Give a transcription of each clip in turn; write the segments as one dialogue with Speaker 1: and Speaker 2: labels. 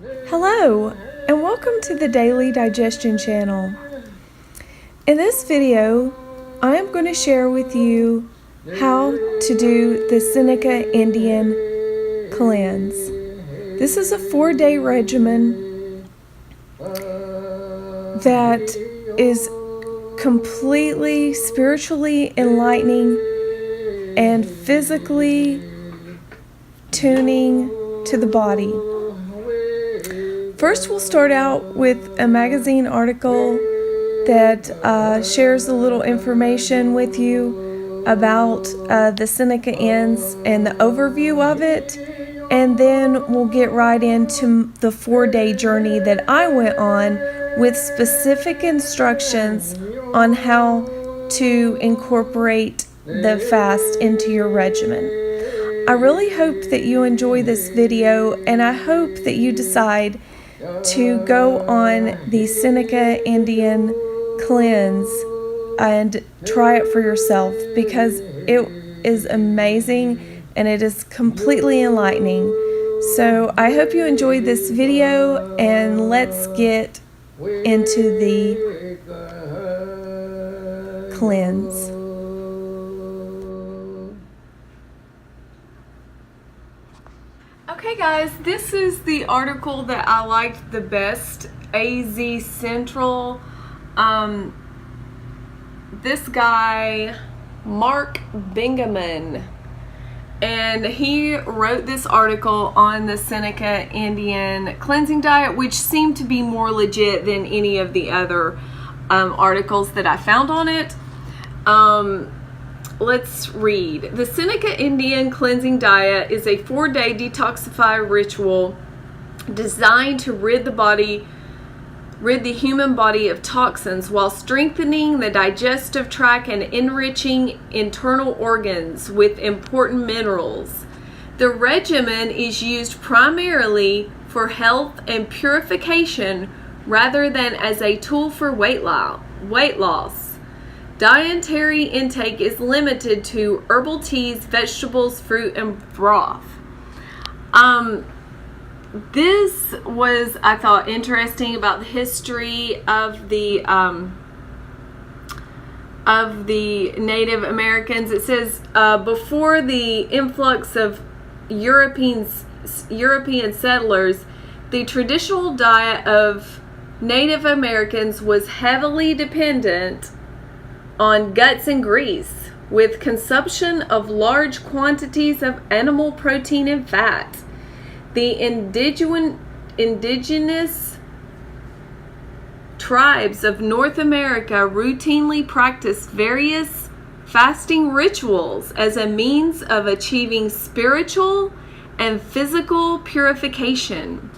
Speaker 1: Hello, and welcome to the Daily Digestion channel. In this video, I am going to share with you how to do the Seneca Indian Cleanse. This is a 4-day regimen that is completely spiritually enlightening and physically tuning to the body. First, we'll start out with a magazine article that shares a little information with you about the Seneca Inns and the overview of it, and then we'll get right into the 4-day journey that I went on with specific instructions on how to incorporate the fast into your regimen. I really hope that you enjoy this video, and I hope that you decide to go on the Seneca Indian Cleanse and try it for yourself, because it is amazing and it is completely enlightening. So I hope you enjoyed this video, and let's get into the cleanse. Okay guys, this is the article that I liked the best, AZ Central. This guy, Mark Bingaman, and he wrote this article on the Seneca Indian cleansing diet, which seemed to be more legit than any of the other articles that I found on it. Let's read. The Seneca Indian cleansing diet is a 4-day detoxify ritual designed to rid the human body of toxins while strengthening the digestive tract and enriching internal organs with important minerals. The regimen is used primarily for health and purification rather than as a tool for weight loss. Dietary intake is limited to herbal teas, vegetables, fruit, and broth. This was, I thought, interesting about the history of the Native Americans. It says before the influx of European settlers, the traditional diet of Native Americans was heavily dependent on guts and grease, with consumption of large quantities of animal protein and fat. The indigenous tribes of North America routinely practiced various fasting rituals as a means of achieving spiritual and physical purification.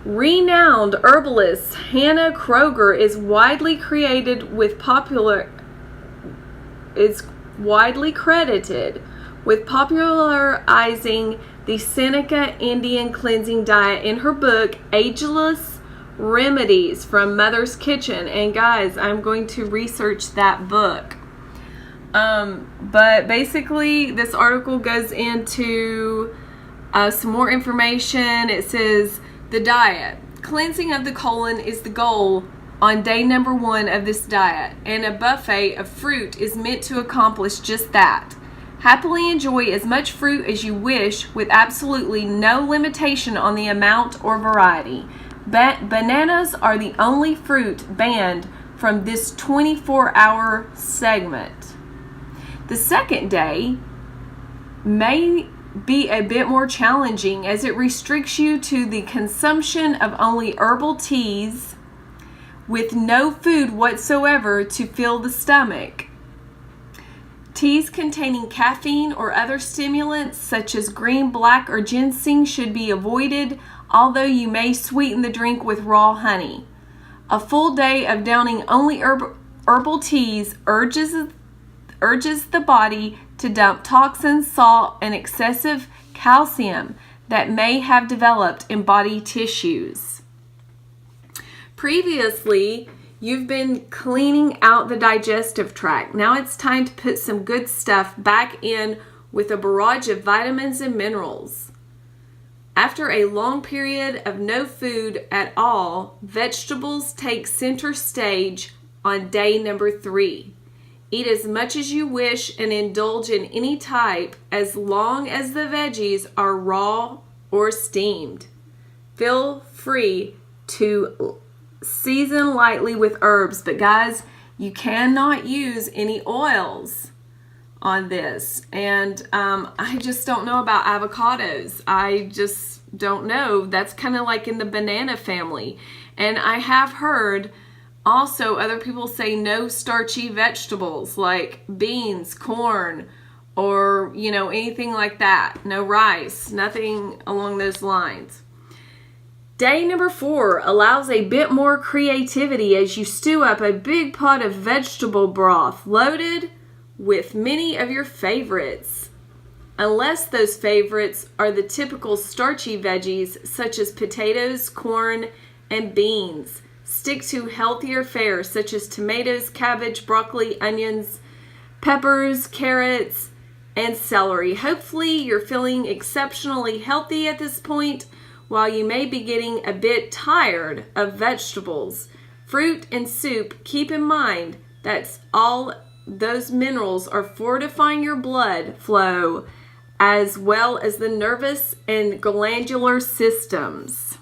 Speaker 1: Renowned herbalist Hannah Kroger is widely credited with popularizing the Seneca Indian cleansing diet in her book Ageless Remedies from Mother's Kitchen. And guys, I'm going to research that book. But basically this article goes into some more information. It says, the diet. Cleansing of the colon is the goal on day number 1 of this diet, and a buffet of fruit is meant to accomplish just that. Happily enjoy as much fruit as you wish with absolutely no limitation on the amount or variety. Bananas are the only fruit banned from this 24-hour segment. The second day may be a bit more challenging, as it restricts you to the consumption of only herbal teas with no food whatsoever to fill the stomach. Teas containing caffeine or other stimulants such as green, black, or ginseng should be avoided, although you may sweeten the drink with raw honey. A full day of downing only herbal teas urges the body to dump toxins, salt, and excessive calcium that may have developed in body tissues. Previously, you've been cleaning out the digestive tract. Now it's time to put some good stuff back in with a barrage of vitamins and minerals. After a long period of no food at all, vegetables take center stage on day number 3. Eat as much as you wish and indulge in any type as long as the veggies are raw or steamed. Feel free to season lightly with herbs, but guys, you cannot use any oils on this. And I just don't know about avocados. I just don't know. That's kind of like in the banana family. And I have heard also other people say no starchy vegetables like beans, corn, or anything like that. No rice, nothing along those lines. Day number 4 allows a bit more creativity as you stew up a big pot of vegetable broth loaded with many of your favorites. Unless those favorites are the typical starchy veggies such as potatoes, corn, and beans. Stick to healthier fare such as tomatoes, cabbage, broccoli, onions, peppers, carrots, and celery. Hopefully you're feeling exceptionally healthy at this point. While you may be getting a bit tired of vegetables, fruit, and soup, keep in mind that all those minerals are fortifying your blood flow as well as the nervous and glandular systems.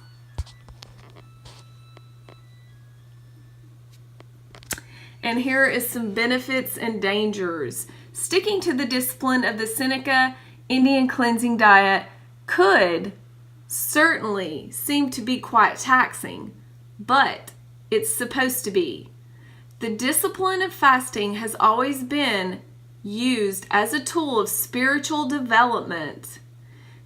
Speaker 1: And here is some benefits and dangers. Sticking to the discipline of the Seneca Indian cleansing diet could certainly seem to be quite taxing, but it's supposed to be. The discipline of fasting has always been used as a tool of spiritual development.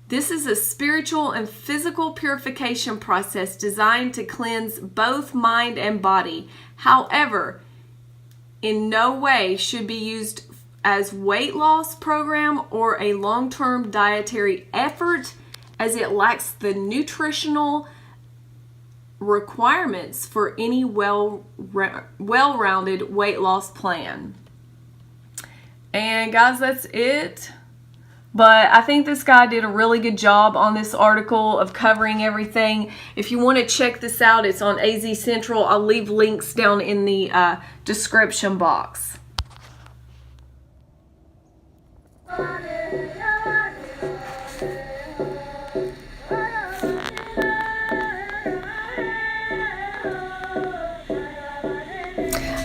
Speaker 1: This is a spiritual and physical purification process designed to cleanse both mind and body. However, in no way should be used as weight loss program or a long-term dietary effort, as it lacks the nutritional requirements for any well-rounded weight loss plan. And guys, that's it. But I think this guy did a really good job on this article of covering everything. If you want to check this out, it's on AZ Central. I'll leave links down in the description box.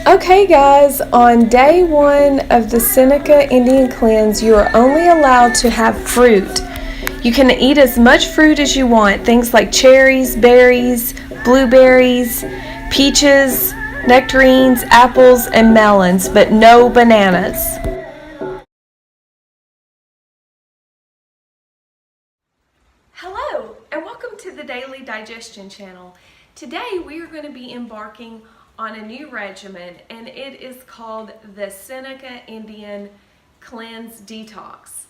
Speaker 1: Okay guys, on day 1 of the Seneca Indian Cleanse, you are only allowed to have fruit. You can eat as much fruit as you want, things like cherries, berries, blueberries, peaches, nectarines, apples, and melons, but no bananas. Hello, and welcome to the Daily Digestion channel. Today we are going to be embarking on a new regimen, and it is called the Seneca Indian Cleanse Detox.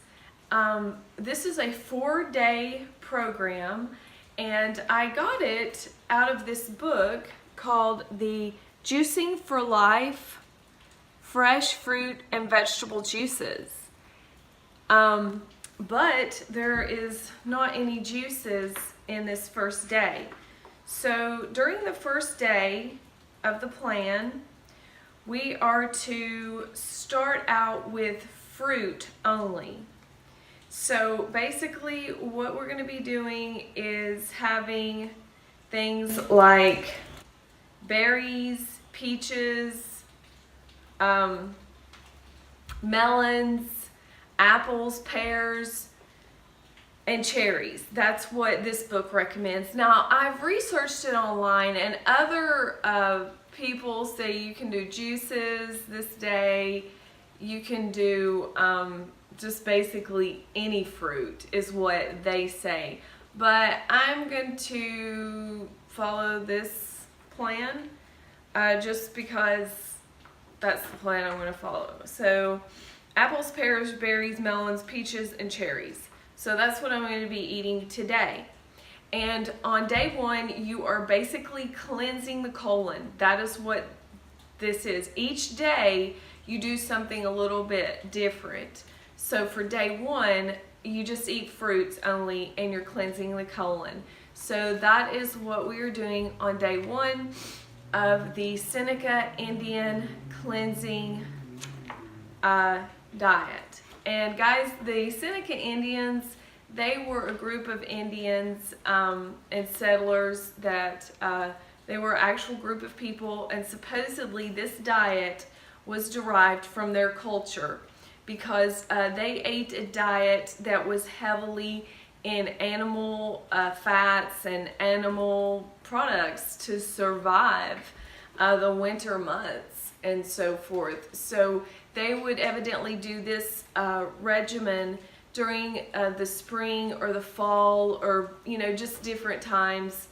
Speaker 1: This is a 4-day program, and I got it out of this book called the Juicing for Life Fresh Fruit and Vegetable Juices. But there is not any juices in this first day. So during the first day of the plan, we are to start out with fruit only. So basically what we're going to be doing is having things like berries, peaches, melons, apples, pears, and cherries. That's what this book recommends. Now, I've researched it online, and other people say you can do juices this day. You can do just basically any fruit is what they say. But I'm going to follow this plan just because that's the plan I'm going to follow. So apples, pears, berries, melons, peaches, and cherries. So that's what I'm going to be eating today. And on day 1, you are basically cleansing the colon. That is what this is. Each day, you do something a little bit different. So for day 1, you just eat fruits only and you're cleansing the colon. So that is what we are doing on day 1 of the Seneca Indian Cleansing diet. And guys, the Seneca Indians, they were a group of Indians and settlers that they were an actual group of people, and supposedly this diet was derived from their culture because they ate a diet that was heavily in animal fats and animal products to survive the winter months and so forth. So they would evidently do this regimen during the spring or the fall, or just different times.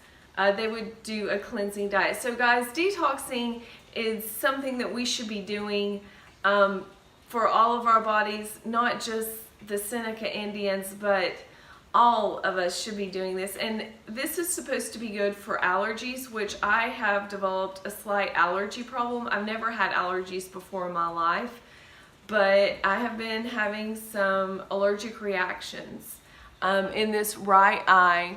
Speaker 1: They would do a cleansing diet. So guys, detoxing is something that we should be doing for all of our bodies, not just the Seneca Indians, but all of us should be doing this. And this is supposed to be good for allergies, which I have developed a slight allergy problem. I've never had allergies before in my life, but I have been having some allergic reactions in this right eye,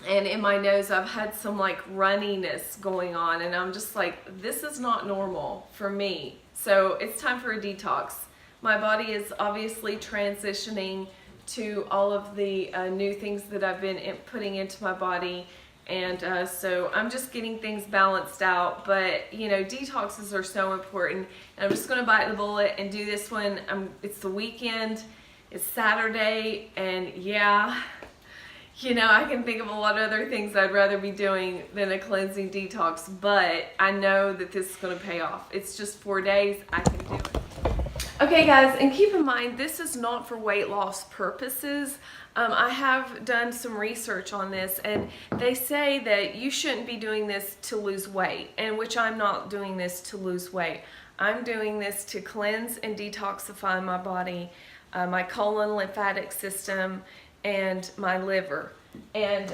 Speaker 1: and in my nose I've had some like runniness going on, and I'm just like, this is not normal for me. So it's time for a detox. My body is obviously transitioning to all of the new things that I've been putting into my body, and so I'm just getting things balanced out. But detoxes are so important, and I'm just going to bite the bullet and do this one. It's the weekend, it's Saturday, and yeah, I can think of a lot of other things I'd rather be doing than a cleansing detox, but I know that this is going to pay off. It's just 4 days, I can do it. Okay guys, and keep in mind, this is not for weight loss purposes. I have done some research on this, and they say that you shouldn't be doing this to lose weight, and which I'm not doing this to lose weight. I'm doing this to cleanse and detoxify my body, my colon, lymphatic system, and my liver. And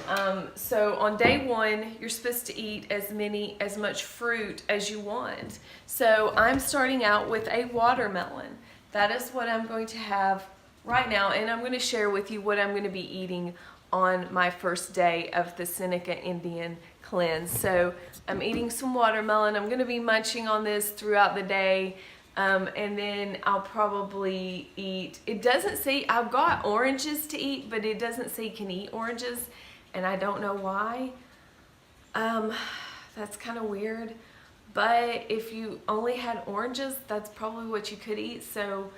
Speaker 1: so on day 1, you're supposed to eat as much fruit as you want. So I'm starting out with a watermelon. That is what I'm going to have right now, and I'm going to share with you what I'm going to be eating on my first day of the Seneca Indian Cleanse. So I'm eating some watermelon. I'm going to be munching on this throughout the day. And then I'll probably eat, it doesn't say, I've got oranges to eat, but it doesn't say you can eat oranges, and I don't know why. That's kind of weird, but if you only had oranges, that's probably what you could eat. So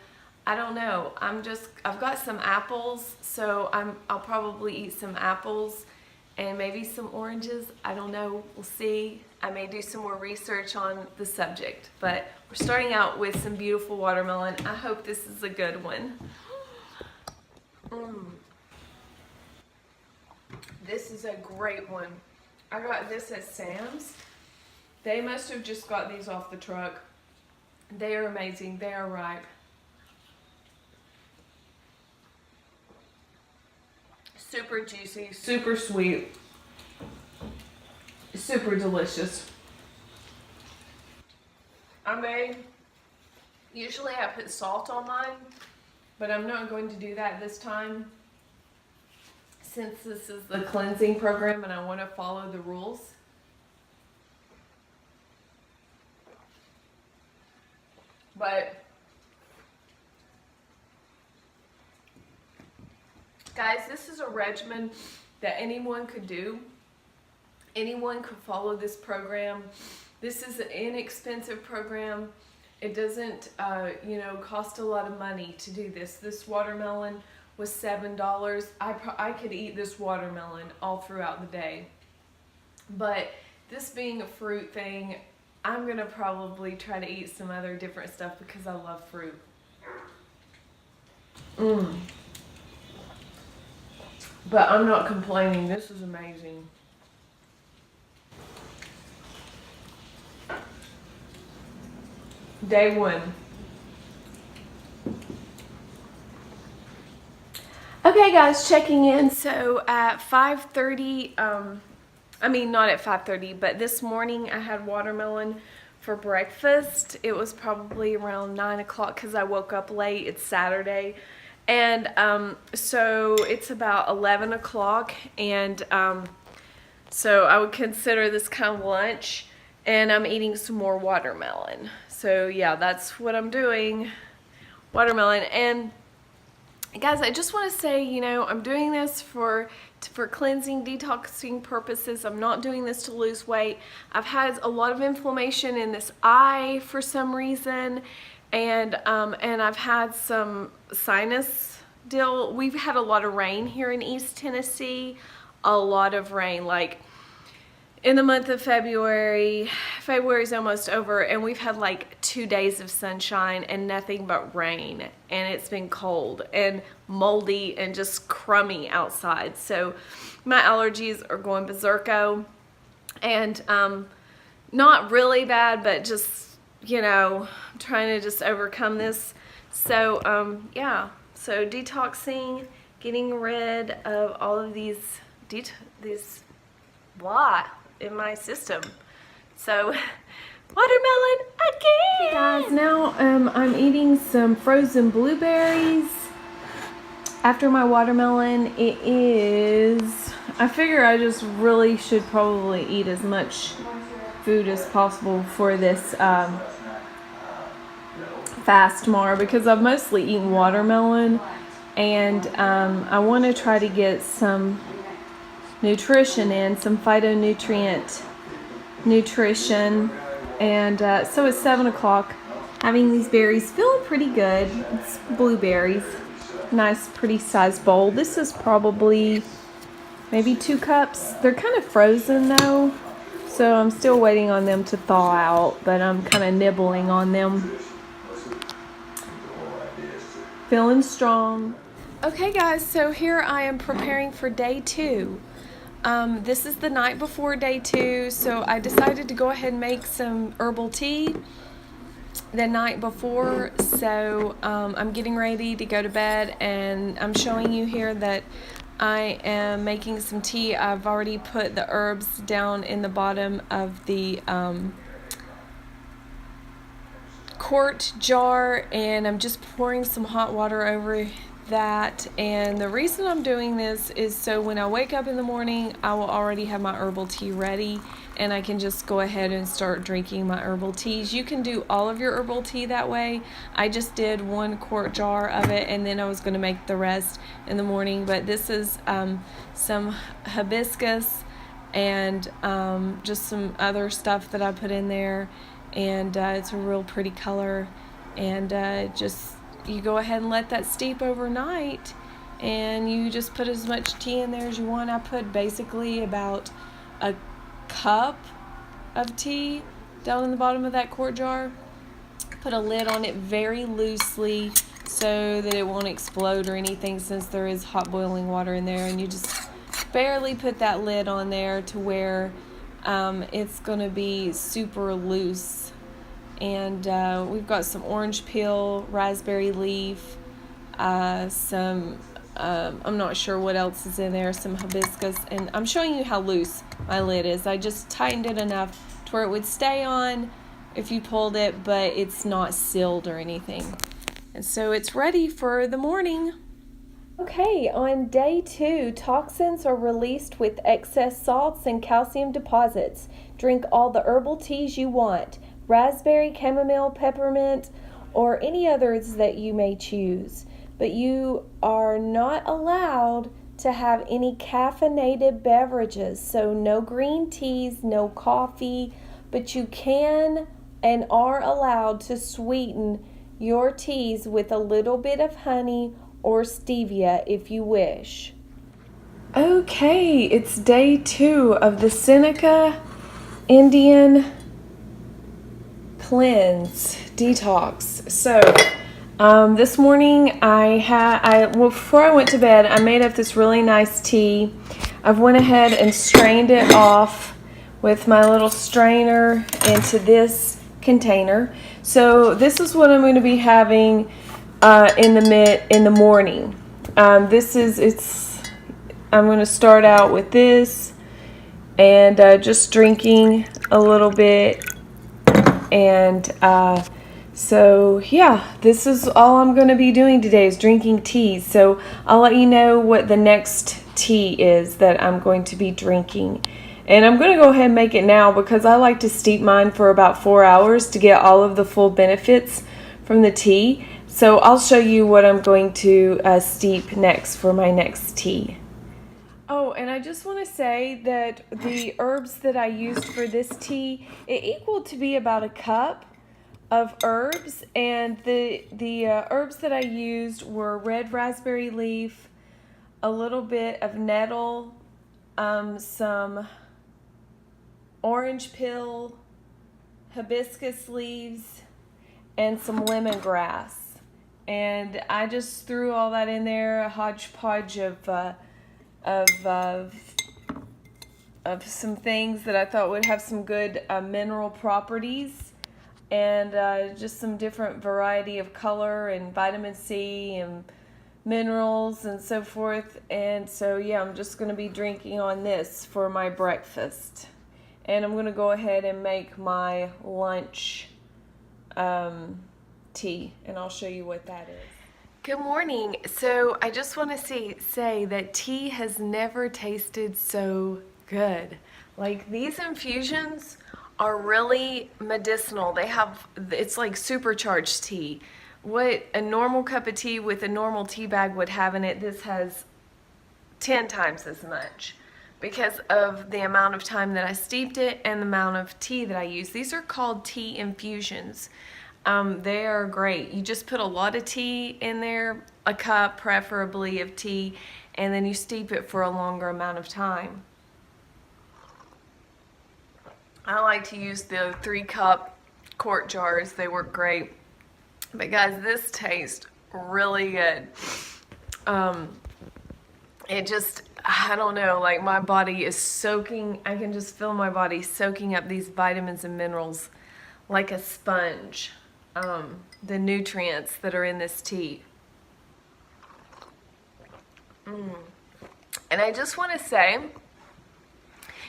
Speaker 1: I don't know. I've got some apples, so I'll probably eat some apples and maybe some oranges. I don't know, we'll see. I may do some more research on the subject, but we're starting out with some beautiful watermelon. I hope this is a good one. This is a great one. I got this at Sam's. They must have just got these off the truck. They are amazing. They are ripe. Super juicy, super sweet, super delicious. Usually I put salt on mine, but I'm not going to do that this time since this is the cleansing program and I want to follow the rules. But guys, this is a regimen that anyone could do. Anyone could follow this program. This is an inexpensive program. It doesn't, cost a lot of money to do this. This watermelon was $7. I could eat this watermelon all throughout the day. But this being a fruit thing, I'm gonna probably try to eat some other different stuff because I love fruit. But I'm not complaining. This is amazing. Day 1. Okay guys, checking in. So at 5:30, not at 5:30, but this morning I had watermelon for breakfast. It was probably around 9 o'clock because I woke up late. It's Saturday. And so it's about 11 o'clock, and so I would consider this kind of lunch, and I'm eating some more watermelon. So yeah, that's what I'm doing, watermelon. And guys, I just want to say, you know, I'm doing this for cleansing, detoxing purposes. I'm not doing this to lose weight. I've had a lot of inflammation in this eye for some reason, and I've had some sinus deal. We've had a lot of rain here in East Tennessee, a lot of rain, like in the month of February. February's almost over, and we've had like 2 days of sunshine and nothing but rain, and it's been cold and moldy and just crummy outside. So my allergies are going berserko, and not really bad, but just, you know, I'm trying to just overcome this. So yeah, so detoxing, getting rid of all of these blah in my system. So watermelon again. Hey guys, now I'm eating some frozen blueberries after my watermelon. It is, I figure I just really should probably eat as much food as possible for this fast tomorrow, because I've mostly eaten watermelon, and I want to try to get some nutrition in, some phytonutrient nutrition. And so it's 7 o'clock, having these berries, feeling pretty good. It's blueberries, nice pretty sized bowl. This is probably maybe 2 cups. They're kind of frozen though, so I'm still waiting on them to thaw out, but I'm kind of nibbling on them. Feeling strong. Okay guys, so here I am preparing for day 2. This is the night before day 2, so I decided to go ahead and make some herbal tea the night before. So I'm getting ready to go to bed, and I'm showing you here that I am making some tea. I've already put the herbs down in the bottom of the quart jar, and I'm just pouring some hot water over that. And the reason I'm doing this is so when I wake up in the morning, I will already have my herbal tea ready, and I can just go ahead and start drinking my herbal teas. You can do all of your herbal tea that way. I just did 1 quart jar of it, and then I was going to make the rest in the morning. But this is some hibiscus and just some other stuff that I put in there, and it's a real pretty color. And just you go ahead and let that steep overnight, and you just put as much tea in there as you want. I put basically about a cup of tea down in the bottom of that quart jar. Put a lid on it very loosely so that it won't explode or anything, since there is hot boiling water in there, and you just barely put that lid on there to where it's going to be super loose. And we've got some orange peel, raspberry leaf, some, I'm not sure what else is in there, some hibiscus, and I'm showing you how loose my lid is. I just tightened it enough to where it would stay on if you pulled it, but it's not sealed or anything. And so it's ready for the morning. Okay, on day 2, toxins are released with excess salts and calcium deposits. Drink all the herbal teas you want. Raspberry, chamomile, peppermint, or any others that you may choose. But you are not allowed to have any caffeinated beverages. So no green teas, no coffee, but you can and are allowed to sweeten your teas with a little bit of honey or stevia if you wish. Okay, it's day 2 of the Seneca Indian Cleanse detox. So this morning before I went to bed, I made up this really nice tea. I've went ahead and strained it off with my little strainer into this container. So this is what I'm going to be having in the morning. I'm going to start out with this, and just drinking a little bit, and So yeah, this is all I'm going to be doing today is drinking tea. So I'll let you know what the next tea is that I'm going to be drinking. And I'm going to go ahead and make it now because I like to steep mine for about 4 hours to get all of the full benefits from the tea. So I'll show you what I'm going to steep next for my next tea. Oh, and I just want to say that the herbs that I used for this tea, it equaled to be about a cup of herbs, and the herbs that I used were red raspberry leaf, a little bit of nettle, some orange peel, hibiscus leaves, and some lemongrass. And I just threw all that in there, a hodgepodge of some things that I thought would have some good mineral properties, and just some different variety of color and vitamin C and minerals and so forth. And so yeah, I'm just going to be drinking on this for my breakfast, and I'm going to go ahead and make my lunch tea, and I'll show you what that is. Good morning. So I just want to say that tea has never tasted so good. Like, these infusions are really medicinal. It's like supercharged tea. What a normal cup of tea with a normal tea bag would have in it, this has 10 times as much because of the amount of time that I steeped it and the amount of tea that I use. These are called tea infusions. They are great. You just put a lot of tea in there, a cup preferably of tea, and then you steep it for a longer amount of time. I like to use the 3-cup quart jars. They work great. But guys, this tastes really good. It just, I don't know, like my body is soaking, I can just feel my body soaking up these vitamins and minerals like a sponge. The nutrients that are in this tea. And I just want to say,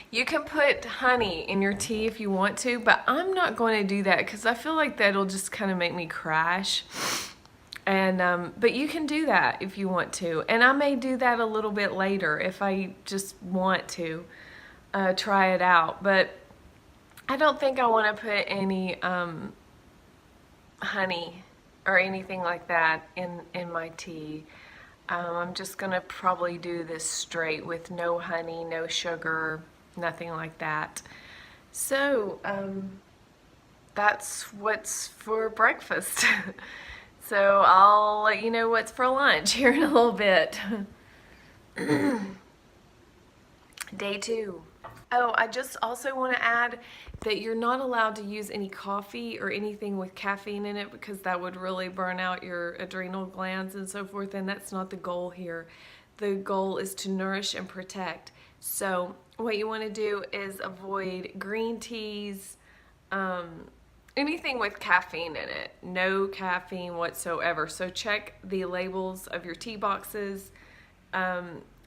Speaker 1: you can put honey in your tea if you want to, but I'm not going to do that because I feel like that'll just kind of make me crash. And but you can do that if you want to, and I may do that a little bit later if I just want to try it out. But I don't think I want to put any honey or anything like that in my tea. I'm just gonna probably do this straight with no honey, no sugar, nothing like that. So that's what's for breakfast. So I'll let you know what's for lunch here in a little bit. Day 2. Oh, I just also want to add that you're not allowed to use any coffee or anything with caffeine in it because that would really burn out your adrenal glands and so forth, and that's not the goal here. The goal is to nourish and protect. So what you want to do is avoid green teas, anything with caffeine in it. No caffeine whatsoever. So check the labels of your tea boxes.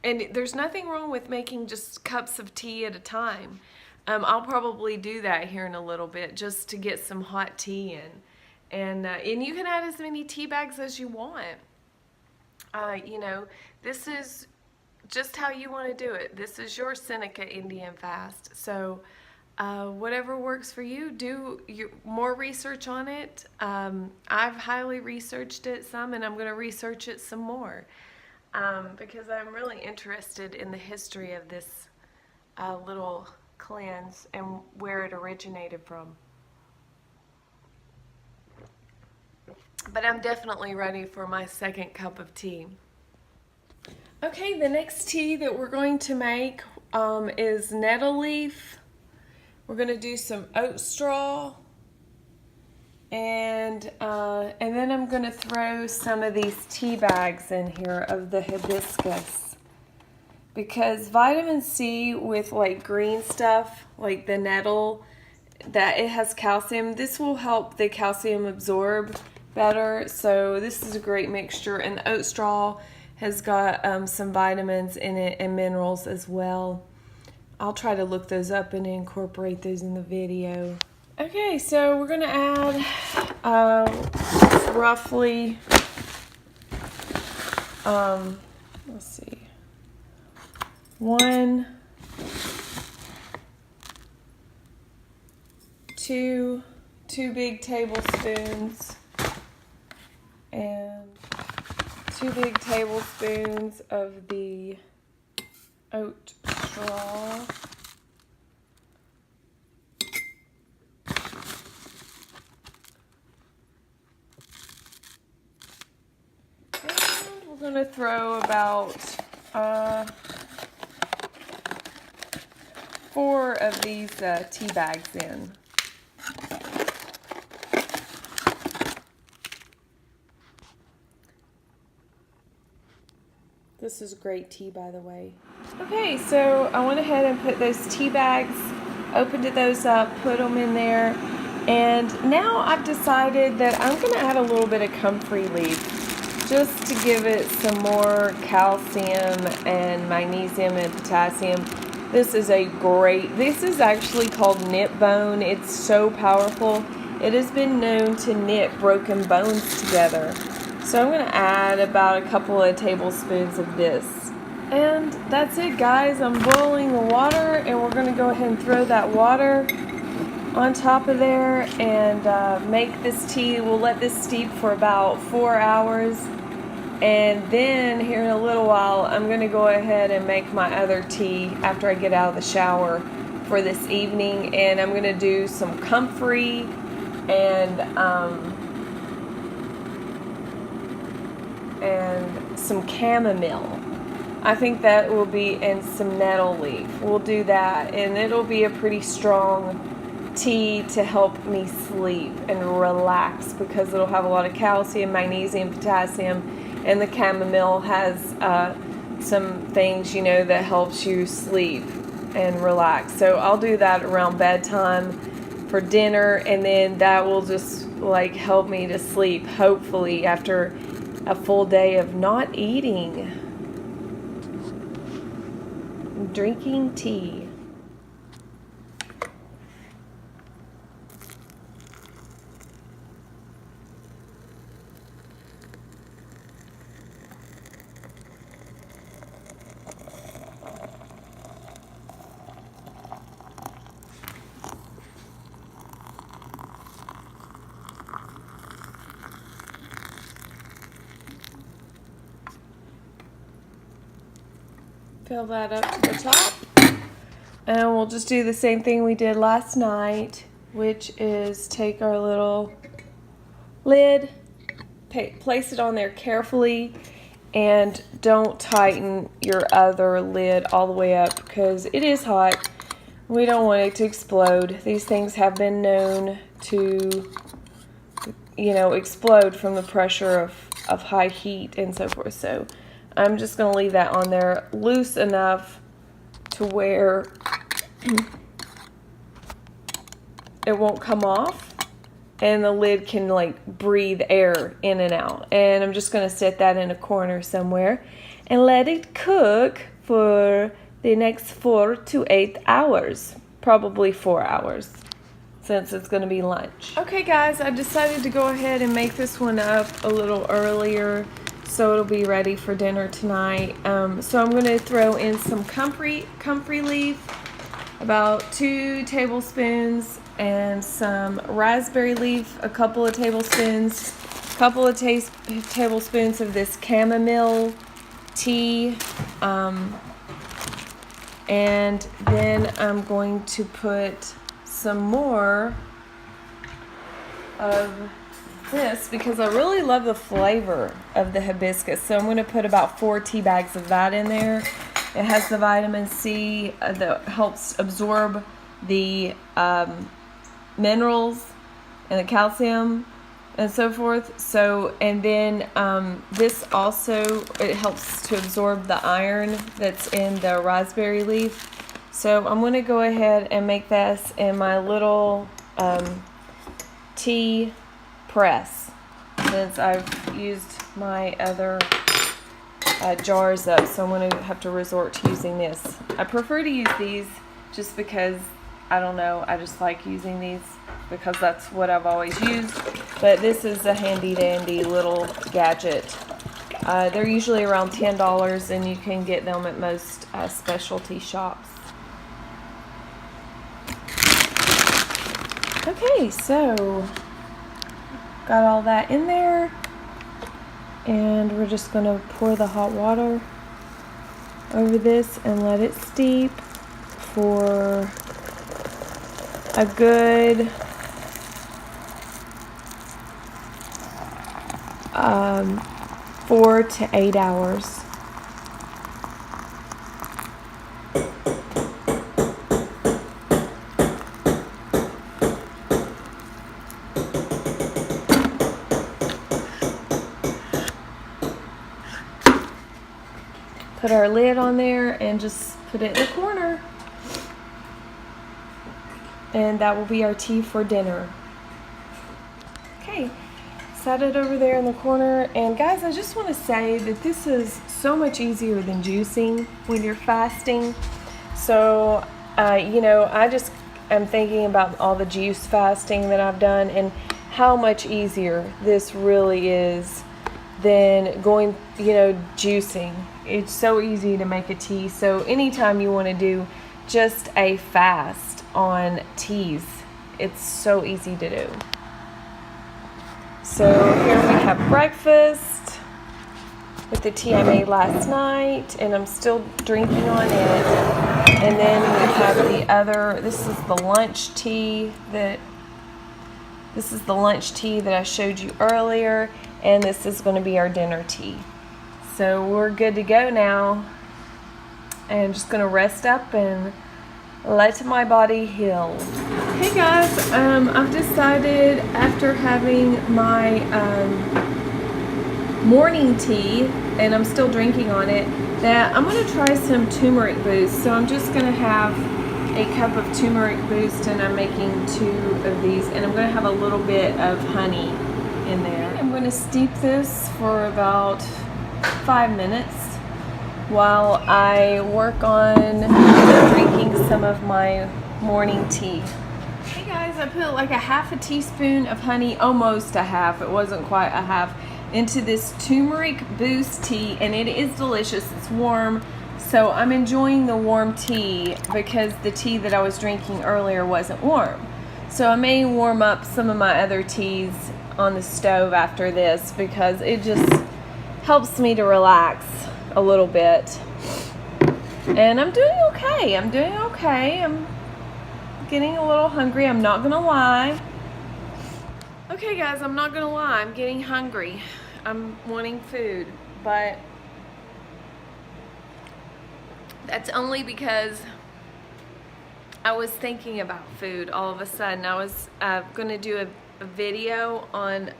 Speaker 1: And there's nothing wrong with making just cups of tea at a time. I'll probably do that here in a little bit just to get some hot tea in. And you can add as many tea bags as you want. You know, this is just how you want to do it. This is your Seneca Indian fast. So whatever works for you, do more research on it. I've highly researched it some, and I'm going to research it some more. Because I'm really interested in the history of this little cleanse and where it originated from. But I'm definitely ready for my second cup of tea. Okay, the next tea that we're going to make is nettle leaf. We're going to do some oat straw. And then I'm going to throw some of these tea bags in here of the hibiscus, because vitamin C with like green stuff like the nettle, that it has calcium. This will help the calcium absorb better. So this is a great mixture, and the oat straw has got some vitamins in it and minerals as well. I'll try to look those up and incorporate those in the video. Okay, so we're gonna add roughly, let's see, two big tablespoons and 2 big tablespoons of the oat straw. And we're going to throw about 4 of these tea bags in. This is great tea, by the way. Okay, so I went ahead and put those tea bags, opened those up, put them in there, and now I've decided that I'm going to add a little bit of comfrey leaf just to give it some more calcium and magnesium and potassium. This is actually called knit bone. It's so powerful. It has been known to knit broken bones together. So I'm going to add about a couple of tablespoons of this. And that's it, guys. I'm boiling the water, and we're going to go ahead and throw that water on top of there and make this tea. We'll let this steep for about 4 hours. And then here in a little while, I'm going to go ahead and make my other tea after I get out of the shower for this evening. And I'm going to do some comfrey and some chamomile. I think that will be, and some nettle leaf. We'll do that, and it'll be a pretty strong tea to help me sleep and relax because it'll have a lot of calcium, magnesium, potassium, and the chamomile has some things, that helps you sleep and relax. So I'll do that around bedtime for dinner, and then that will just help me to sleep, hopefully, after a full day of not eating, drinking tea. Fill that up to the top. And we'll just do the same thing we did last night, which is take our little lid, place it on there carefully, and don't tighten your other lid all the way up because it is hot. We don't want it to explode. These things have been known to, explode from the pressure of high heat and so forth. So I'm just going to leave that on there loose enough to where it won't come off and the lid can breathe air in and out. And I'm just going to set that in a corner somewhere and let it cook for the next 4 to 8 hours, probably 4 hours since it's going to be lunch. Okay guys, I decided to go ahead and make this one up a little earlier so it'll be ready for dinner tonight. So I'm going to throw in some comfrey leaf, about 2 tablespoons, and some raspberry leaf, a couple of tablespoons, tablespoons of this chamomile tea, and then I'm going to put some more of this because I really love the flavor of the hibiscus. So I'm going to put about 4 tea bags of that in there. It has the vitamin C that helps absorb the minerals and the calcium and so forth. So, and then this also, it helps to absorb the iron that's in the raspberry leaf. So I'm going to go ahead and make this in my little tea press since I've used my other jars up, so I'm going to have to resort to using this. I prefer to use these just because, I don't know, I just like using these because that's what I've always used. But this is a handy dandy little gadget. They're usually around $10, and you can get them at most specialty shops. Okay, so got all that in there, and we're just gonna pour the hot water over this and let it steep for a good 4 to 8 hours. Put our lid on there and just put it in the corner. And that will be our tea for dinner. Okay, set it over there in the corner. And guys, I just want to say that this is so much easier than juicing when you're fasting. So, you know, I just am thinking about all the juice fasting that I've done and how much easier this really is than going, you know, juicing. It's so easy to make a tea. So anytime you want to do just a fast on teas, it's so easy to do. So here we have breakfast with the tea I made last night, and I'm still drinking on it. And then we have the other, this is the lunch tea that I showed you earlier, and this is going to be our dinner tea. So we're good to go now. And I'm just going to rest up and let my body heal. Hey guys, I've decided after having my morning tea, and I'm still drinking on it, that I'm going to try some turmeric boost. So I'm just going to have a cup of turmeric boost, and I'm making 2 of these, and I'm going to have a little bit of honey in there. I'm going to steep this for about 5 minutes while I work on drinking some of my morning tea. Hey guys, I put like a half a teaspoon of honey, almost a half, it wasn't quite a half, into this turmeric boost tea, and it is delicious. It's warm, so I'm enjoying the warm tea because the tea that I was drinking earlier wasn't warm. So I may warm up some of my other teas on the stove after this because it just helps me to relax a little bit. And I'm doing okay. I'm getting a little hungry. I'm not gonna lie. Okay guys, I'm not gonna lie. I'm getting hungry. I'm wanting food, but that's only because I was thinking about food all of a sudden. I was gonna do a video on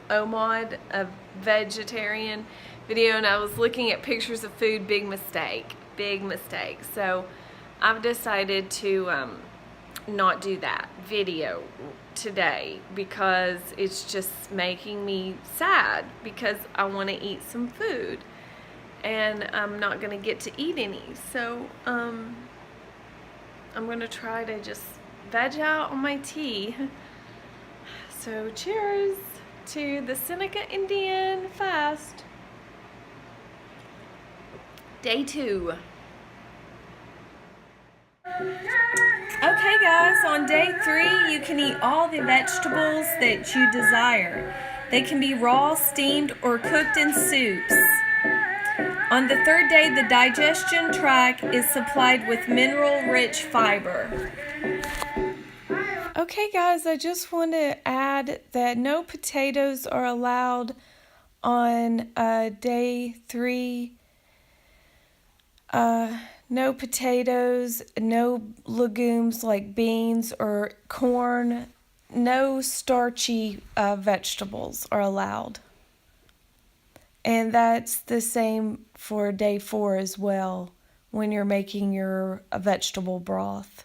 Speaker 1: OMOD, a vegetarian video, and I was looking at pictures of food. Big mistake. So I've decided to not do that video today because it's just making me sad because I want to eat some food and I'm not going to get to eat any. So I'm going to try to just veg out on my tea. So cheers to the Seneca Indian fast. Day 2. Okay guys, on day 3 you can eat all the vegetables that you desire. They can be raw, steamed, or cooked in soups. On the 3rd day, the digestion tract is supplied with mineral-rich fiber. Okay guys, I just want to add that no potatoes are allowed on day 3. No potatoes, no legumes like beans or corn, no starchy vegetables are allowed. And that's the same for day 4 as well when you're making your vegetable broth.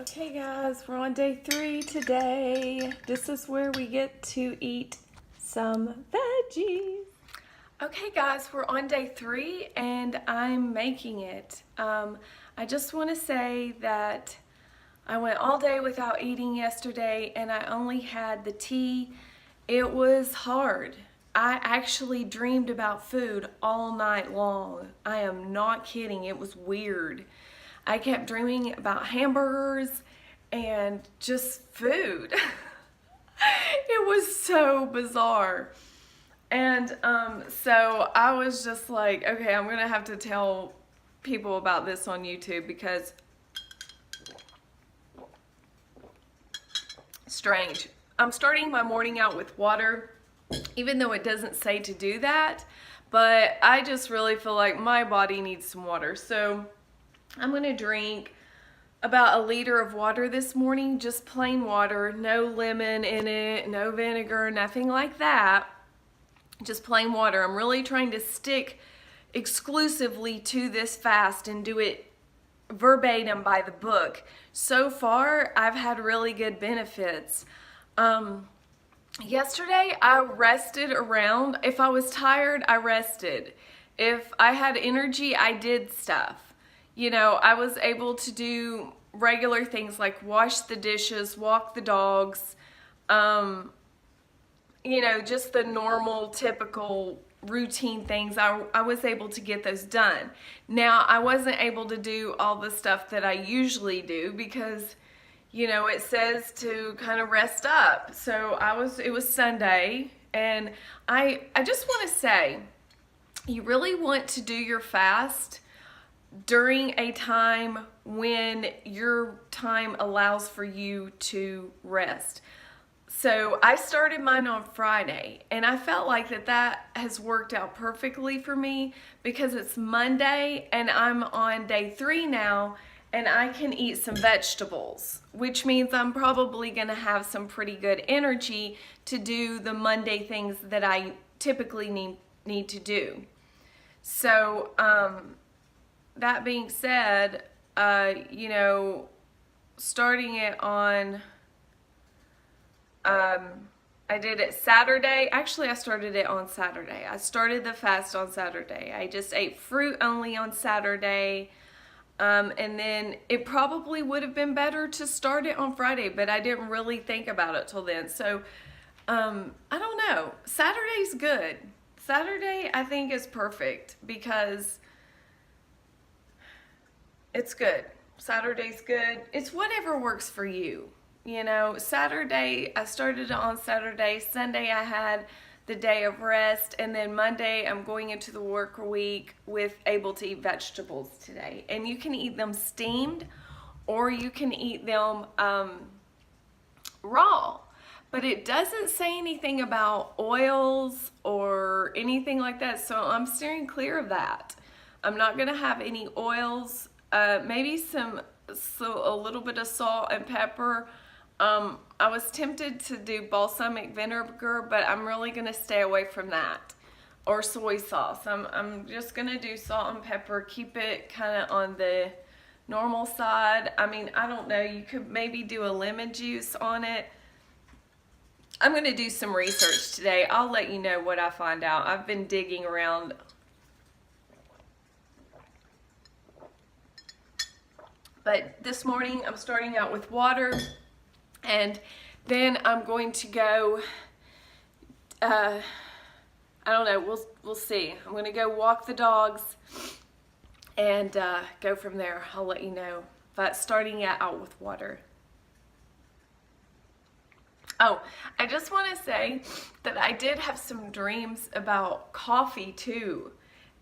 Speaker 1: Okay guys, we're on day 3 today. This is where we get to eat some veggies. Okay guys, we're on day 3 and I'm making it. I just want to say that I went all day without eating yesterday and I only had the tea. It was hard. I actually dreamed about food all night long. I am not kidding, it was weird. I kept dreaming about hamburgers and just food. It was so bizarre. And so I was just like, okay, I'm gonna have to tell people about this on YouTube because strange. I'm starting my morning out with water, even though it doesn't say to do that, but I just really feel like my body needs some water. So I'm gonna drink about 1 liter of water this morning, just plain water, no lemon in it, no vinegar, nothing like that, just plain water. I'm really trying to stick exclusively to this fast and do it verbatim by the book. So far, I've had really good benefits. Yesterday, I rested around. If I was tired, I rested. If I had energy, I did stuff. You know, I was able to do regular things like wash the dishes, walk the dogs, you know, just the normal, typical, routine things. I was able to get those done. Now, I wasn't able to do all the stuff that I usually do because, you know, it says to kind of rest up. So it was Sunday, and I just want to say, you really want to do your fast during a time when your time allows for you to rest. So I started mine on Friday, and I felt like that has worked out perfectly for me because it's Monday and I'm on day 3 now, and I can eat some vegetables, which means I'm probably gonna have some pretty good energy to do the Monday things that I typically need to do. So, that being said, you know, starting it on, I did it Saturday. Actually, I started it on Saturday. I started the fast on Saturday. I just ate fruit only on Saturday. And then it probably would have been better to start it on Friday, but I didn't really think about it till then. So, I don't know. Saturday's good. Saturday, I think, is perfect because it's good. Saturday's good. It's whatever works for you. You know, Saturday, I started it on Saturday. Sunday, I had the day of rest. And then Monday, I'm going into the work week with able to eat vegetables today. And you can eat them steamed or you can eat them raw. But it doesn't say anything about oils or anything like that. So I'm steering clear of that. I'm not going to have any oils. Maybe a little bit of salt and pepper. I was tempted to do balsamic vinegar, but I'm really gonna stay away from that, or soy sauce. I'm just gonna do salt and pepper, keep it kind of on the normal side. I mean, I don't know, you could maybe do a lemon juice on it. I'm gonna do some research today. I'll let you know what I find out. I've been digging around. But this morning I'm starting out with water, and then I'm going to go, I don't know, we'll see. I'm going to go walk the dogs and go from there. I'll let you know. But starting out with water. Oh, I just want to say that I did have some dreams about coffee too.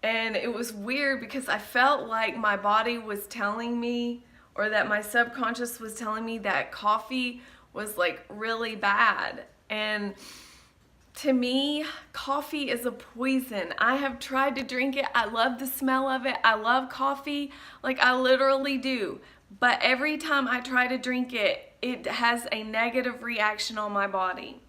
Speaker 1: And it was weird because I felt like my body was telling me, or that my subconscious was telling me, that coffee was like really bad. And to me, coffee is a poison. I have tried to drink it. I love the smell of it. I love coffee. Like, I literally do. But every time I try to drink it, it has a negative reaction on my body.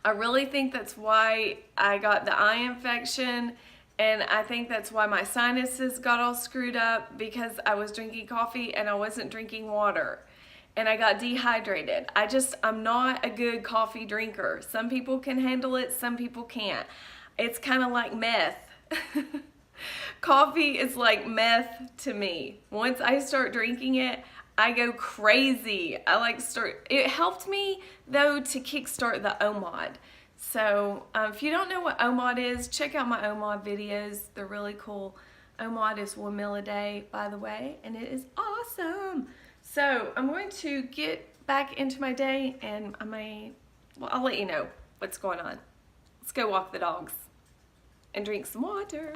Speaker 1: I really think that's why I got the eye infection. And I think that's why my sinuses got all screwed up, because I was drinking coffee and I wasn't drinking water. and I got dehydrated. I'm not a good coffee drinker. Some people can handle it, some people can't. It's kind of like meth. Coffee is like meth to me. Once I start drinking it, I go crazy. It helped me though to kickstart the OMOD. So if you don't know what OMOD is, check out my OMOD videos. They're really cool. OMOD is 1 meal a day, by the way, and it is awesome. So I'm going to get back into my day, and I'll let you know what's going on. Let's go walk the dogs and drink some water.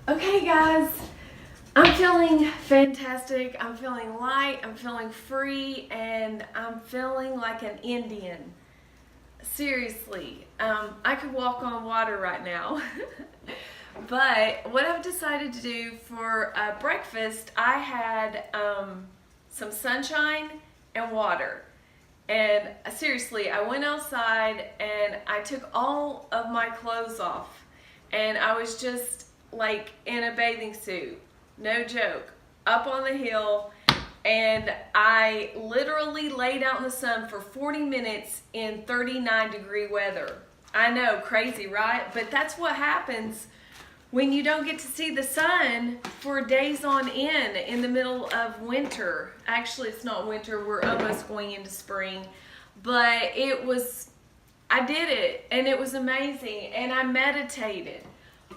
Speaker 1: Okay guys, I'm feeling fantastic, I'm feeling light, I'm feeling free, and I'm feeling like an Indian. Seriously, I could walk on water right now. But what I've decided to do for breakfast, I had some sunshine and water. And seriously, I went outside and I took all of my clothes off, and I was just like in a bathing suit, no joke, up on the hill, and I literally laid out in the sun for 40 minutes in 39-degree weather. I know, crazy, right? But that's what happens when you don't get to see the sun for days on end in the middle of winter. Actually, it's not winter, we're almost going into spring, but I did it, and it was amazing, and I meditated.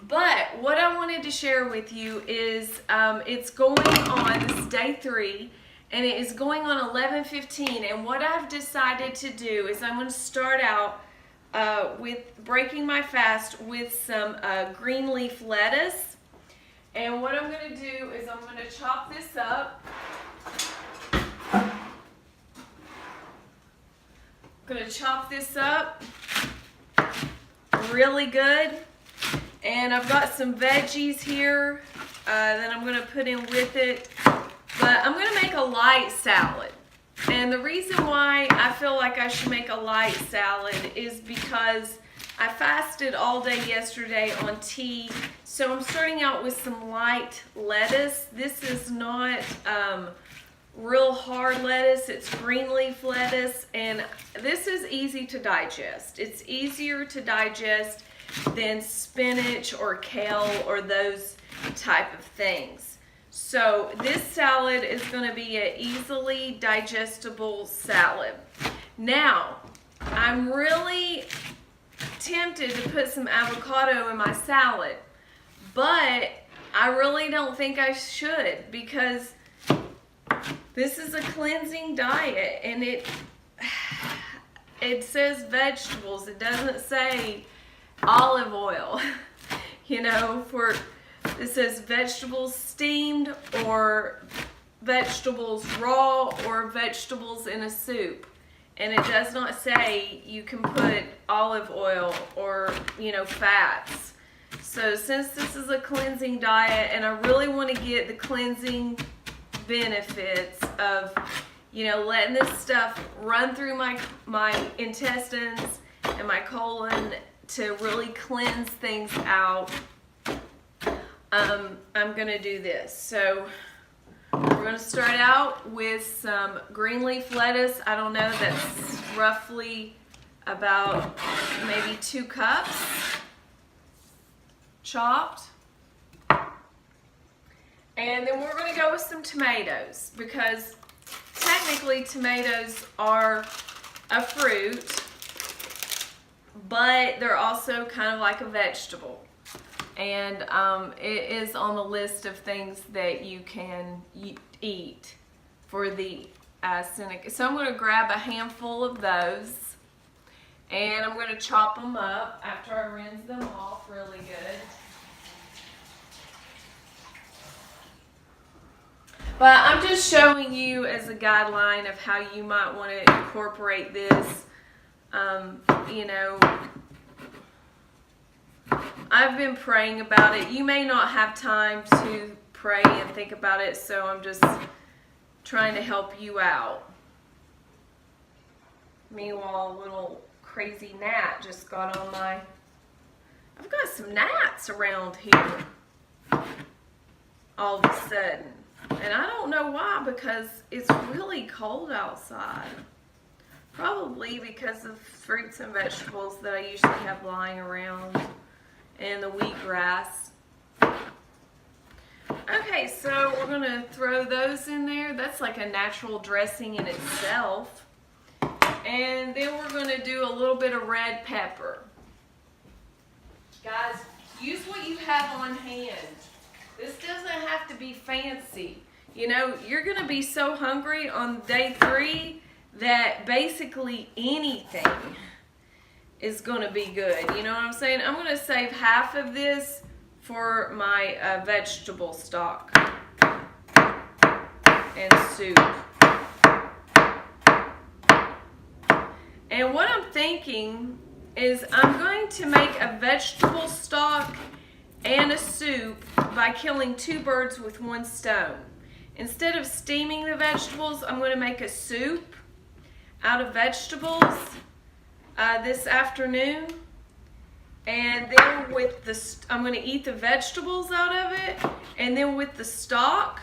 Speaker 1: But what I wanted to share with you is it's going on, this is day 3, and it is going on 11:15. And what I've decided to do is I'm going to start out with breaking my fast with some green leaf lettuce. And what I'm going to do is I'm going to chop this up. I'm going to chop this up really good. And I've got some veggies here that I'm going to put in with it. But I'm going to make a light salad. And the reason why I feel like I should make a light salad is because I fasted all day yesterday on tea. So I'm starting out with some light lettuce. This is not real hard lettuce. It's green leaf lettuce. And this is easy to digest. It's easier to digest than spinach or kale or those type of things. So this salad is going to be an easily digestible salad. Now, I'm really tempted to put some avocado in my salad, but I really don't think I should, because this is a cleansing diet, and it says vegetables. It doesn't say olive oil. You know, it says vegetables steamed, or vegetables raw, or vegetables in a soup. And it does not say you can put olive oil or, fats. So since this is a cleansing diet, and I really want to get the cleansing benefits of, letting this stuff run through my intestines and my colon to really cleanse things out, I'm going to do this. So we're going to start out with some green leaf lettuce. I don't know, that's roughly about maybe 2 cups chopped. And then we're going to go with some tomatoes, because technically tomatoes are a fruit, but they're also kind of like a vegetable. And it is on the list of things that you can eat. for the Seneca. So I'm going to grab a handful of those, and I'm going to chop them up after I rinse them off really good. But I'm just showing you as a guideline of how you might want to incorporate this. You know, I've been praying about it. You may not have time to pray and think about it, so I'm just trying to help you out. Meanwhile, a little crazy gnat just got on my... I've got some gnats around here all of a sudden. And I don't know why, because it's really cold outside. Probably because of fruits and vegetables that I usually have lying around and the wheatgrass. Okay, so we're going to throw those in there. That's like a natural dressing in itself. And then we're going to do a little bit of red pepper. Guys, use what you have on hand. This doesn't have to be fancy. You know, you're going to be so hungry on day 3 that basically anything is going to be good. You know what I'm saying? I'm going to save half of this for my vegetable stock and soup. And what I'm thinking is I'm going to make a vegetable stock and a soup by killing 2 birds with 1 stone. Instead of steaming the vegetables, I'm going to make a soup out of vegetables this afternoon. And then with the, I'm going to eat the vegetables out of it, and then with the stock,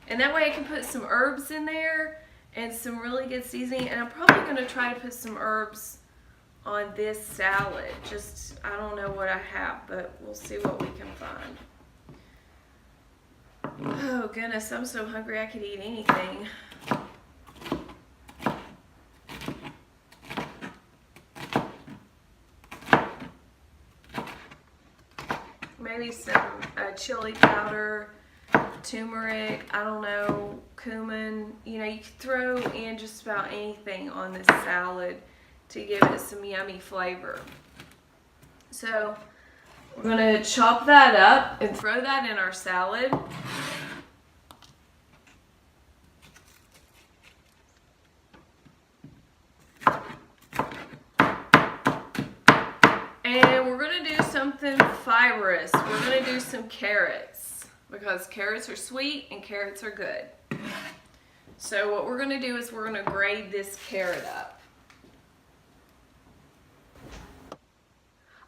Speaker 1: and that way I can put some herbs in there and some really good seasoning. And I'm probably going to try to put some herbs on this salad. Just, I don't know what I have, but we'll see what we can find. Oh goodness, I'm so hungry I could eat anything. Maybe some chili powder, turmeric, I don't know, cumin. You know, you could throw in just about anything on this salad to give it some yummy flavor. So we're going to chop that up and throw that in our salad. And we're going to do something fibrous. We're going to do some carrots, because carrots are sweet and carrots are good. So what we're going to do is we're going to grate this carrot up.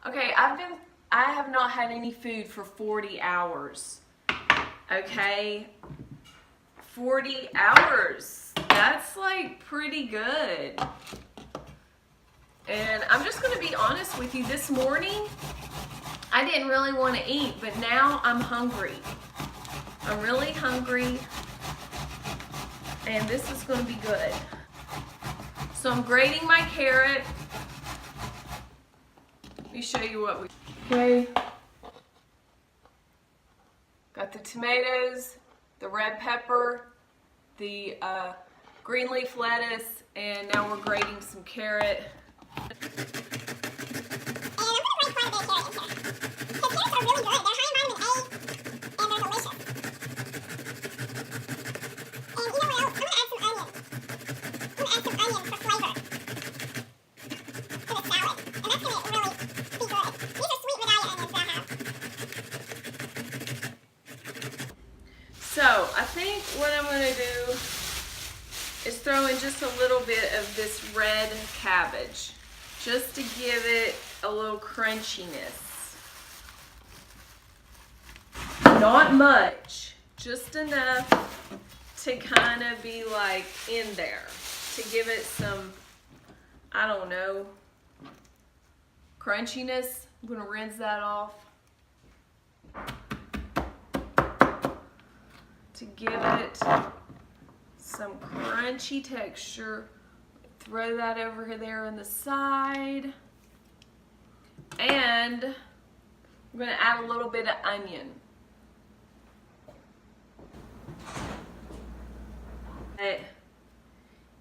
Speaker 1: Okay, I have not had any food for 40 hours. Okay? 40 hours. That's like pretty good. And I'm just going to be honest with you. This morning, I didn't really want to eat, but now I'm hungry. I'm really hungry. And this is going to be good. So I'm grating my carrot. Let me show you what we... Okay. Got the tomatoes, the red pepper, the green leaf lettuce, and now we're grating some carrot. So I think what I'm going to do is throw in just a little bit of this red cabbage, just to give it a little crunchiness. Not much, just enough to kind of be like in there, to give it some, I don't know, crunchiness. I'm going to rinse that off. To give it some crunchy texture. Throw that over there on the side. And I'm going to add a little bit of onion. But,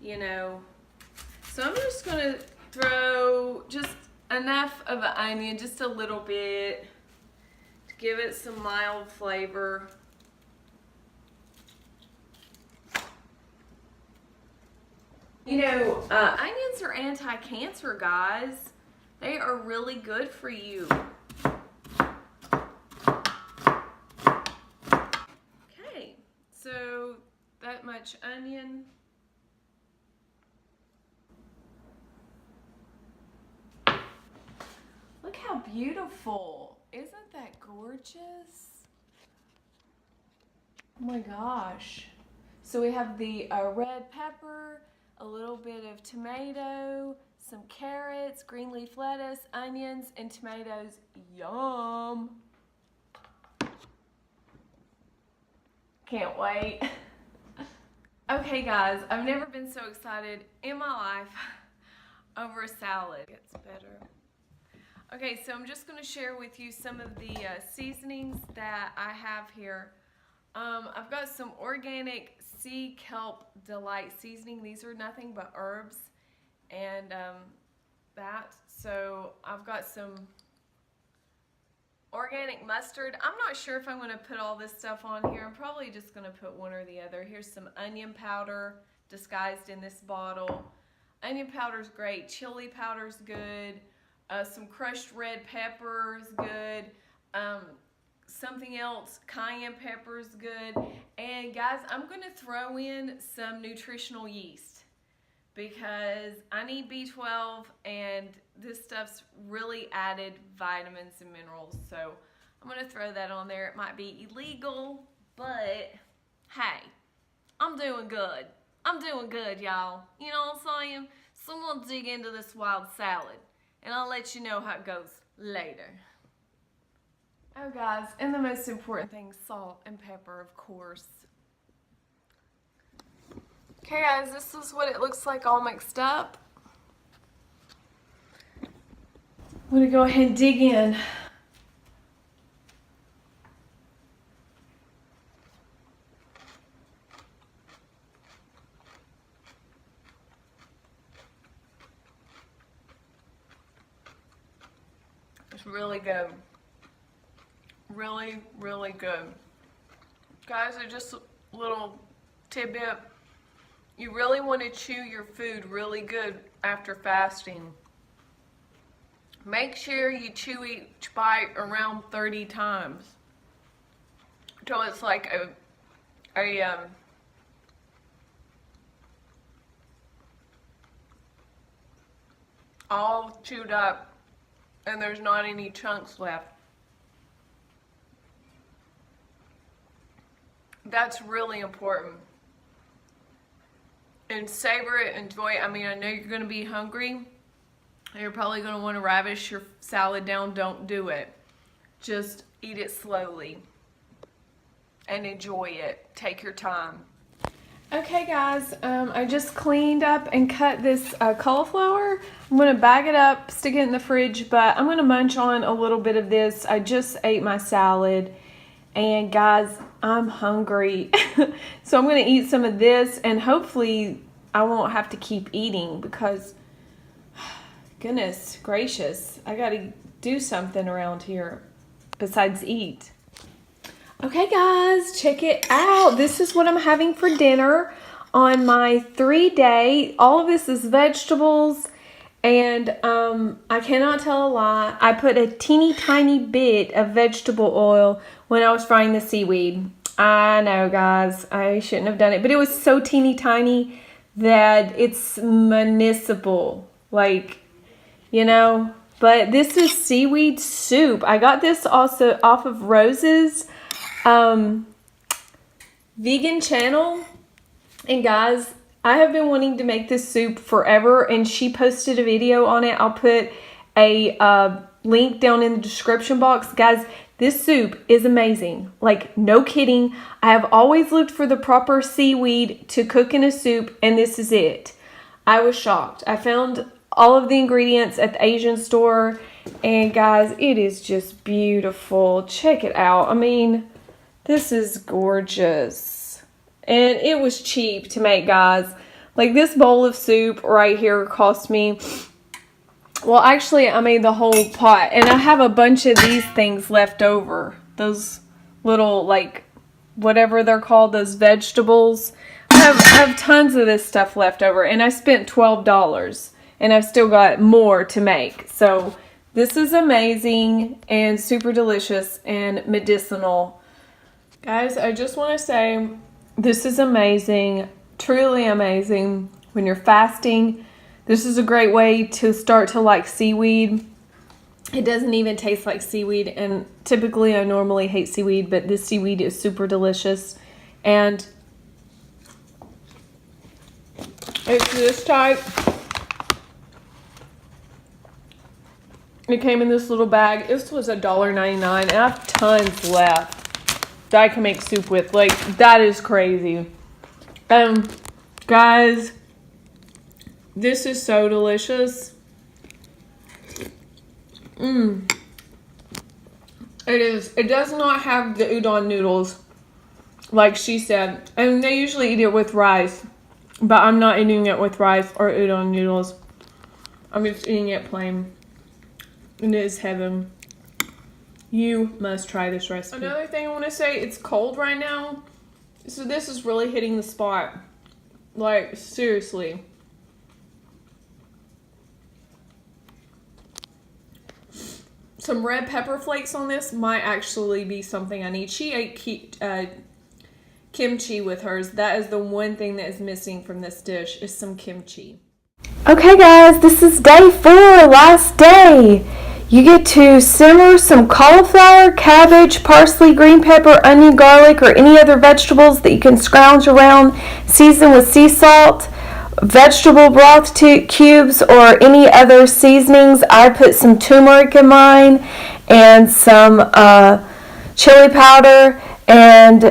Speaker 1: you know, so I'm just gonna throw just enough of an onion, just a little bit, to give it some mild flavor. You know, onions are anti-cancer, guys. They are really good for you. Okay, so that much onion. Look how beautiful. Isn't that gorgeous? Oh my gosh. So we have the red pepper, a little bit of tomato, some carrots, green leaf lettuce, onions, and tomatoes. Yum. Can't wait. Okay guys, I've never been so excited in my life over a salad. It gets better. Okay, so I'm just going to share with you some of the seasonings that I have here. I've got some organic sea kelp delight seasoning. These are nothing but herbs and that. So I've got some organic mustard. I'm not sure if I'm going to put all this stuff on here. I'm probably just going to put one or the other. Here's some onion powder disguised in this bottle. Onion powder's great. Chili powder's good. Some crushed red pepper is good. Something else, cayenne pepper is good. And guys, I'm going to throw in some nutritional yeast because I need B12 and this stuff's really added vitamins and minerals. So I'm going to throw that on there. It might be illegal, but hey, I'm doing good. I'm doing good, y'all. You know what I'm saying? So I'm going to dig into this wild salad and I'll let you know how it goes later. Oh guys, and the most important thing, salt and pepper, of course. Okay guys, this is what it looks like all mixed up. I'm gonna go ahead and dig in. It's really good. Really, really good. Guys, just a little tidbit. You really want to chew your food really good after fasting. Make sure you chew each bite around 30 times. Until it's like all chewed up and there's not any chunks left. That's really important. And savor it, enjoy it. I mean, I know you're going to be hungry. You're probably going to want to ravish your salad down. Don't do it. Just eat it slowly and enjoy it. Take your time. Okay guys, I just cleaned up and cut this cauliflower. I'm going to bag it up, stick it in the fridge, but I'm going to munch on a little bit of this. I just ate my salad. And guys, I'm hungry. So I'm going to eat some of this and hopefully I won't have to keep eating because, goodness gracious, I got to do something around here besides eat. Okay guys, check it out. This is what I'm having for dinner on my 3-day. All of this is vegetables. And I cannot tell a lie. I put a teeny tiny bit of vegetable oil when I was frying the seaweed. I know, guys, I shouldn't have done it. But it was so teeny tiny that it's municipal. Like, you know. But this is seaweed soup. I got this also off of Rose's vegan channel. And guys, I have been wanting to make this soup forever, and she posted a video on it. I'll put a link down in the description box. Guys, this soup is amazing. Like, no kidding. I have always looked for the proper seaweed to cook in a soup, and this is it. I was shocked. I found all of the ingredients at the Asian store, and guys, it is just beautiful. Check it out. I mean, this is gorgeous. And it was cheap to make, guys. Like, this bowl of soup right here cost me, well, actually, I made the whole pot. And I have a bunch of these things left over. Those little, like, whatever they're called, those vegetables. I have tons of this stuff left over. And I spent $12. And I've still got more to make. So, this is amazing and super delicious and medicinal. Guys, I just want to say, this is amazing. Truly amazing. When you're fasting, this is a great way to start to like seaweed. It doesn't even taste like seaweed, and typically I normally hate seaweed, but this seaweed is super delicious. And it's this type. It came in this little bag. This was $1.99, and I have tons left that I can make soup with. Like, that is crazy. Guys, this is so delicious. It is. It does not have the udon noodles, like she said. And they usually eat it with rice, but I'm not eating it with rice or udon noodles. I'm just eating it plain. It is heaven. You must try this recipe. Another thing I want to say, it's cold right now, so this is really hitting the spot. Like, seriously. Some red pepper flakes on this might actually be something I need. She ate kimchi with hers. That is the one thing that is missing from this dish, is some kimchi. Okay guys, this is day 4, last day. You get to simmer some cauliflower, cabbage, parsley, green pepper, onion, garlic, or any other vegetables that you can scrounge around. Season with sea salt, vegetable broth cubes, or any other seasonings. I put some turmeric in mine and some chili powder and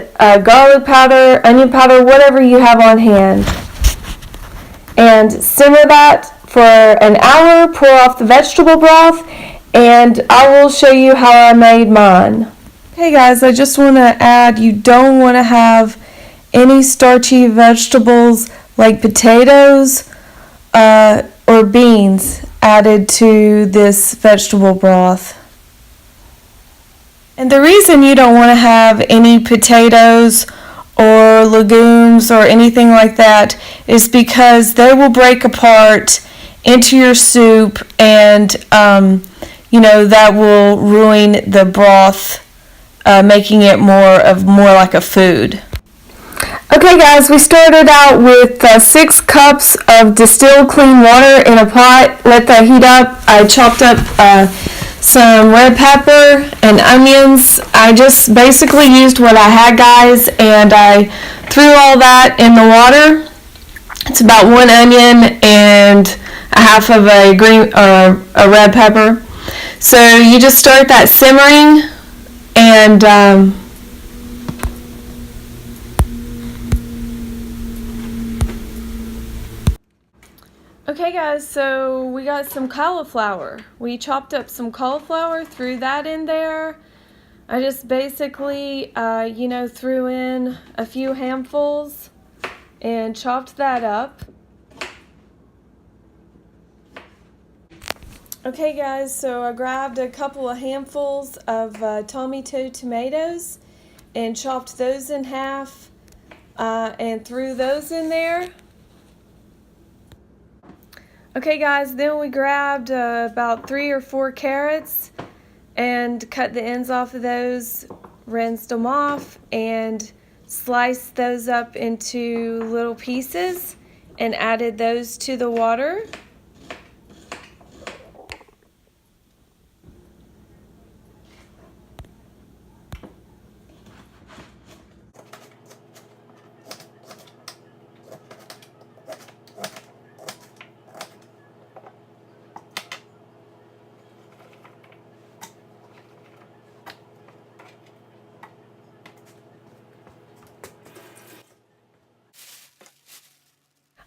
Speaker 1: garlic powder, onion powder, whatever you have on hand. And simmer that for an hour. Pour off the vegetable broth, and I will show you how I made mine. Hey guys, I just want to add, you don't want to have any starchy vegetables like potatoes or beans added to this vegetable broth. And the reason you don't want to have any potatoes or legumes or anything like that is because they will break apart into your soup, and that will ruin the broth, making it more like a food. Okay guys, we started out with 6 cups of distilled clean water in a pot. Let that heat up. I chopped up some red pepper and onions. I just basically used what I had, guys, and I threw all that in the water. It's about 1 onion and a half of a red pepper. So you just start that simmering, and okay guys, so we got some cauliflower. We chopped up some cauliflower, threw that in there. I just basically, threw in a few handfuls and chopped that up. Okay guys, so I grabbed a couple of handfuls of tomato tomatoes and chopped those in half and threw those in there. Okay guys, then we grabbed about 3 or 4 carrots and cut the ends off of those, rinsed them off, and sliced those up into little pieces and added those to the water.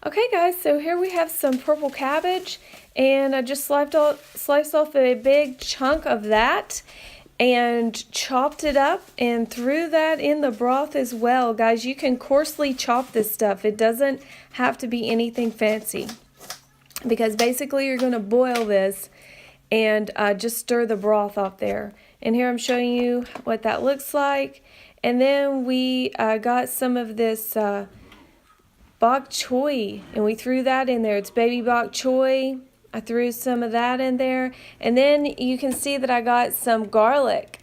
Speaker 1: Okay guys, so here we have some purple cabbage, and I just sliced off a big chunk of that, and chopped it up and threw that in the broth as well. Guys, you can coarsely chop this stuff. It doesn't have to be anything fancy, because basically you're going to boil this and just stir the broth off there. And here I'm showing you what that looks like. And then we got some of this bok choy, and we threw that in there. It's baby bok choy. I threw some of that in there. And then you can see that I got some garlic.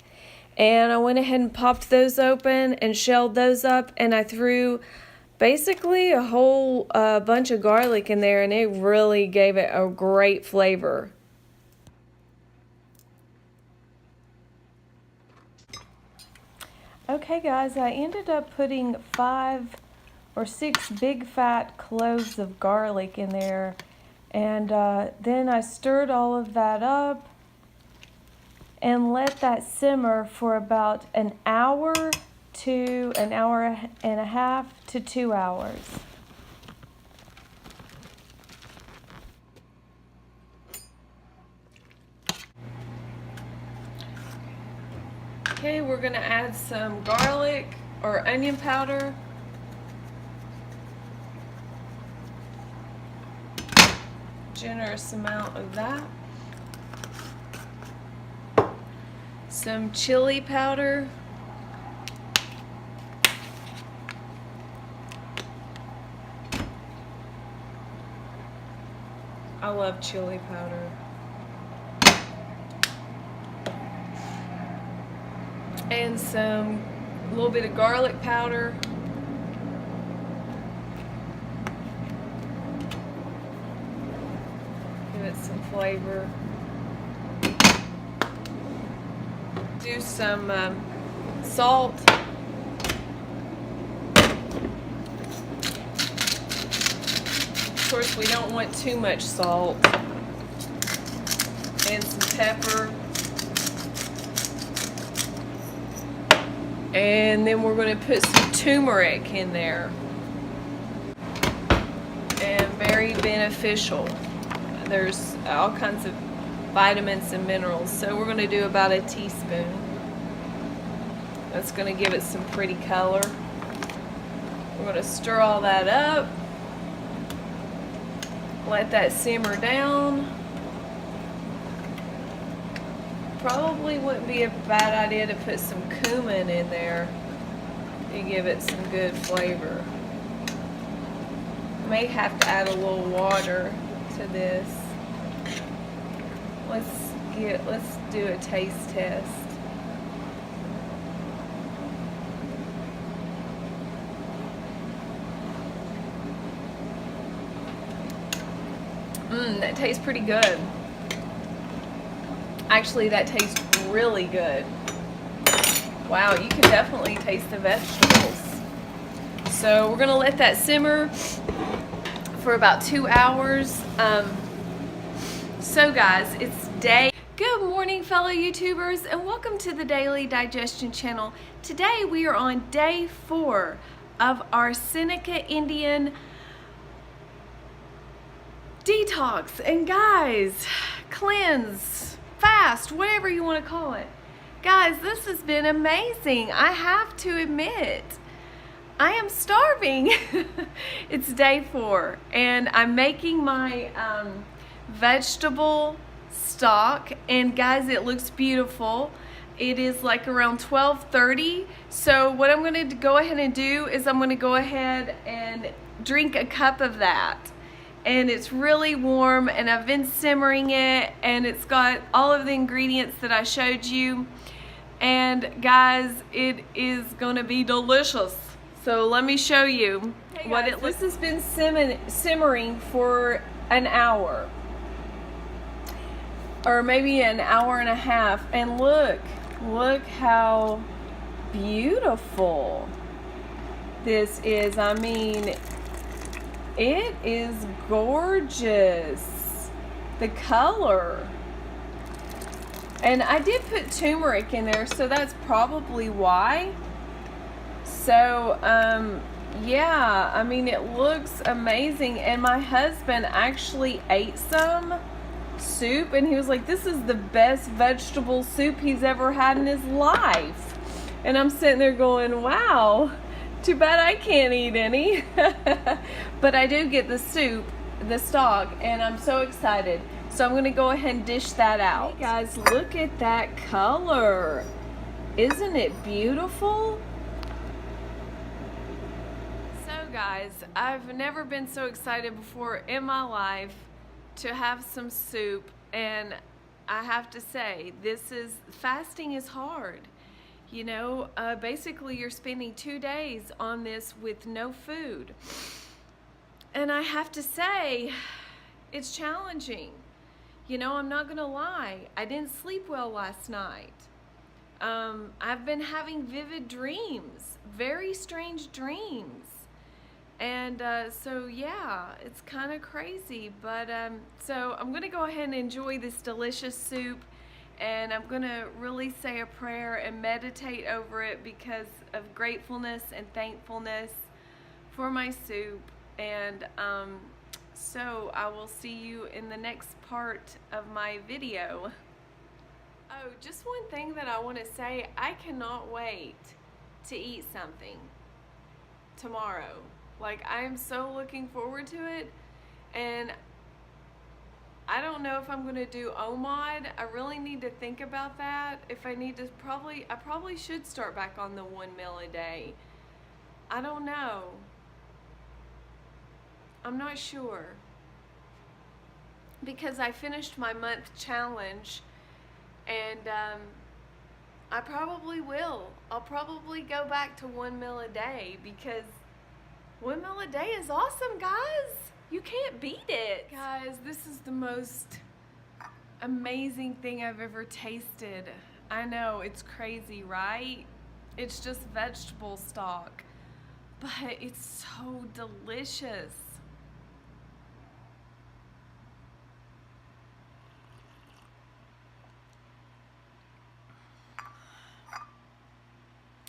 Speaker 1: And I went ahead and popped those open and shelled those up. And I threw basically a whole bunch of garlic in there. And it really gave it a great flavor. Okay guys, I ended up putting 5 or 6 big fat cloves of garlic in there. And then I stirred all of that up and let that simmer for about an hour to an hour and a half to 2 hours. Okay, we're going to add some garlic or onion powder. Generous amount of that. Some chili powder. I love chili powder. And a little bit of garlic powder. Give it some flavor. Do some salt. Of course, we don't want too much salt. And some pepper. And then we're going to put some turmeric in there. And very beneficial. There's all kinds of vitamins and minerals. So we're going to do about a teaspoon. That's going to give it some pretty color. We're going to stir all that up. Let that simmer down. Probably wouldn't be a bad idea to put some cumin in there to give it some good flavor. May have to add a little water to this. Let's do a taste test. That tastes pretty good. Actually, that tastes really good. Wow, you can definitely taste the vegetables. So we're gonna let that simmer for about 2 hours. So guys, it's Good morning, fellow YouTubers, and welcome to the Daily Digestion channel. Today we are on day 4 of our Seneca Indian detox. And guys, cleanse, fast, whatever you want to call it. Guys, this has been amazing. I have to admit, I am starving. It's day 4, and I'm making my vegetable stock, and guys, it looks beautiful. It is like around 12:30. So what I'm going to go ahead and do is I'm going to go ahead and drink a cup of that. And it's really warm, and I've been simmering it, and it's got all of the ingredients that I showed you. And guys, it is going to be delicious. So let me show you what it looks. This has been simmering for an hour, or maybe an hour and a half, and look how beautiful this is. I mean, it is gorgeous, the color. And I did put turmeric in there, so that's probably why. So yeah, I mean, it looks amazing, and my husband actually ate some. soup, and he was like, this is the best vegetable soup he's ever had in his life. And I'm sitting there going, wow, too bad I can't eat any. But I do get the soup, the stock, and I'm so excited. So I'm going to go ahead and dish that out. Hey guys, look at that color. Isn't it beautiful? So guys, I've never been so excited before in my life to have some soup, and I have to say, fasting is hard. You know, basically you're spending 2 days on this with no food. And I have to say, it's challenging. You know, I'm not gonna lie, I didn't sleep well last night. I've been having vivid dreams, very strange dreams. And so yeah, it's kind of crazy, but so I'm gonna go ahead and enjoy this delicious soup, and I'm gonna really say a prayer and meditate over it because of gratefulness and thankfulness for my soup. And so I will see you in the next part of my video. Oh, just one thing that I want to say, I cannot wait to eat something tomorrow. Like, I am so looking forward to it, and I don't know if I'm going to do OMOD. I really need to think about that. If I need to, I probably should start back on the 1 meal a day. I don't know. I'm not sure. Because I finished my month challenge, and I probably will. I'll probably go back to 1 meal a day, because 1 meal a day is awesome, guys. You can't beat it. Guys, this is the most amazing thing I've ever tasted. I know, it's crazy, right? It's just vegetable stock, but it's so delicious.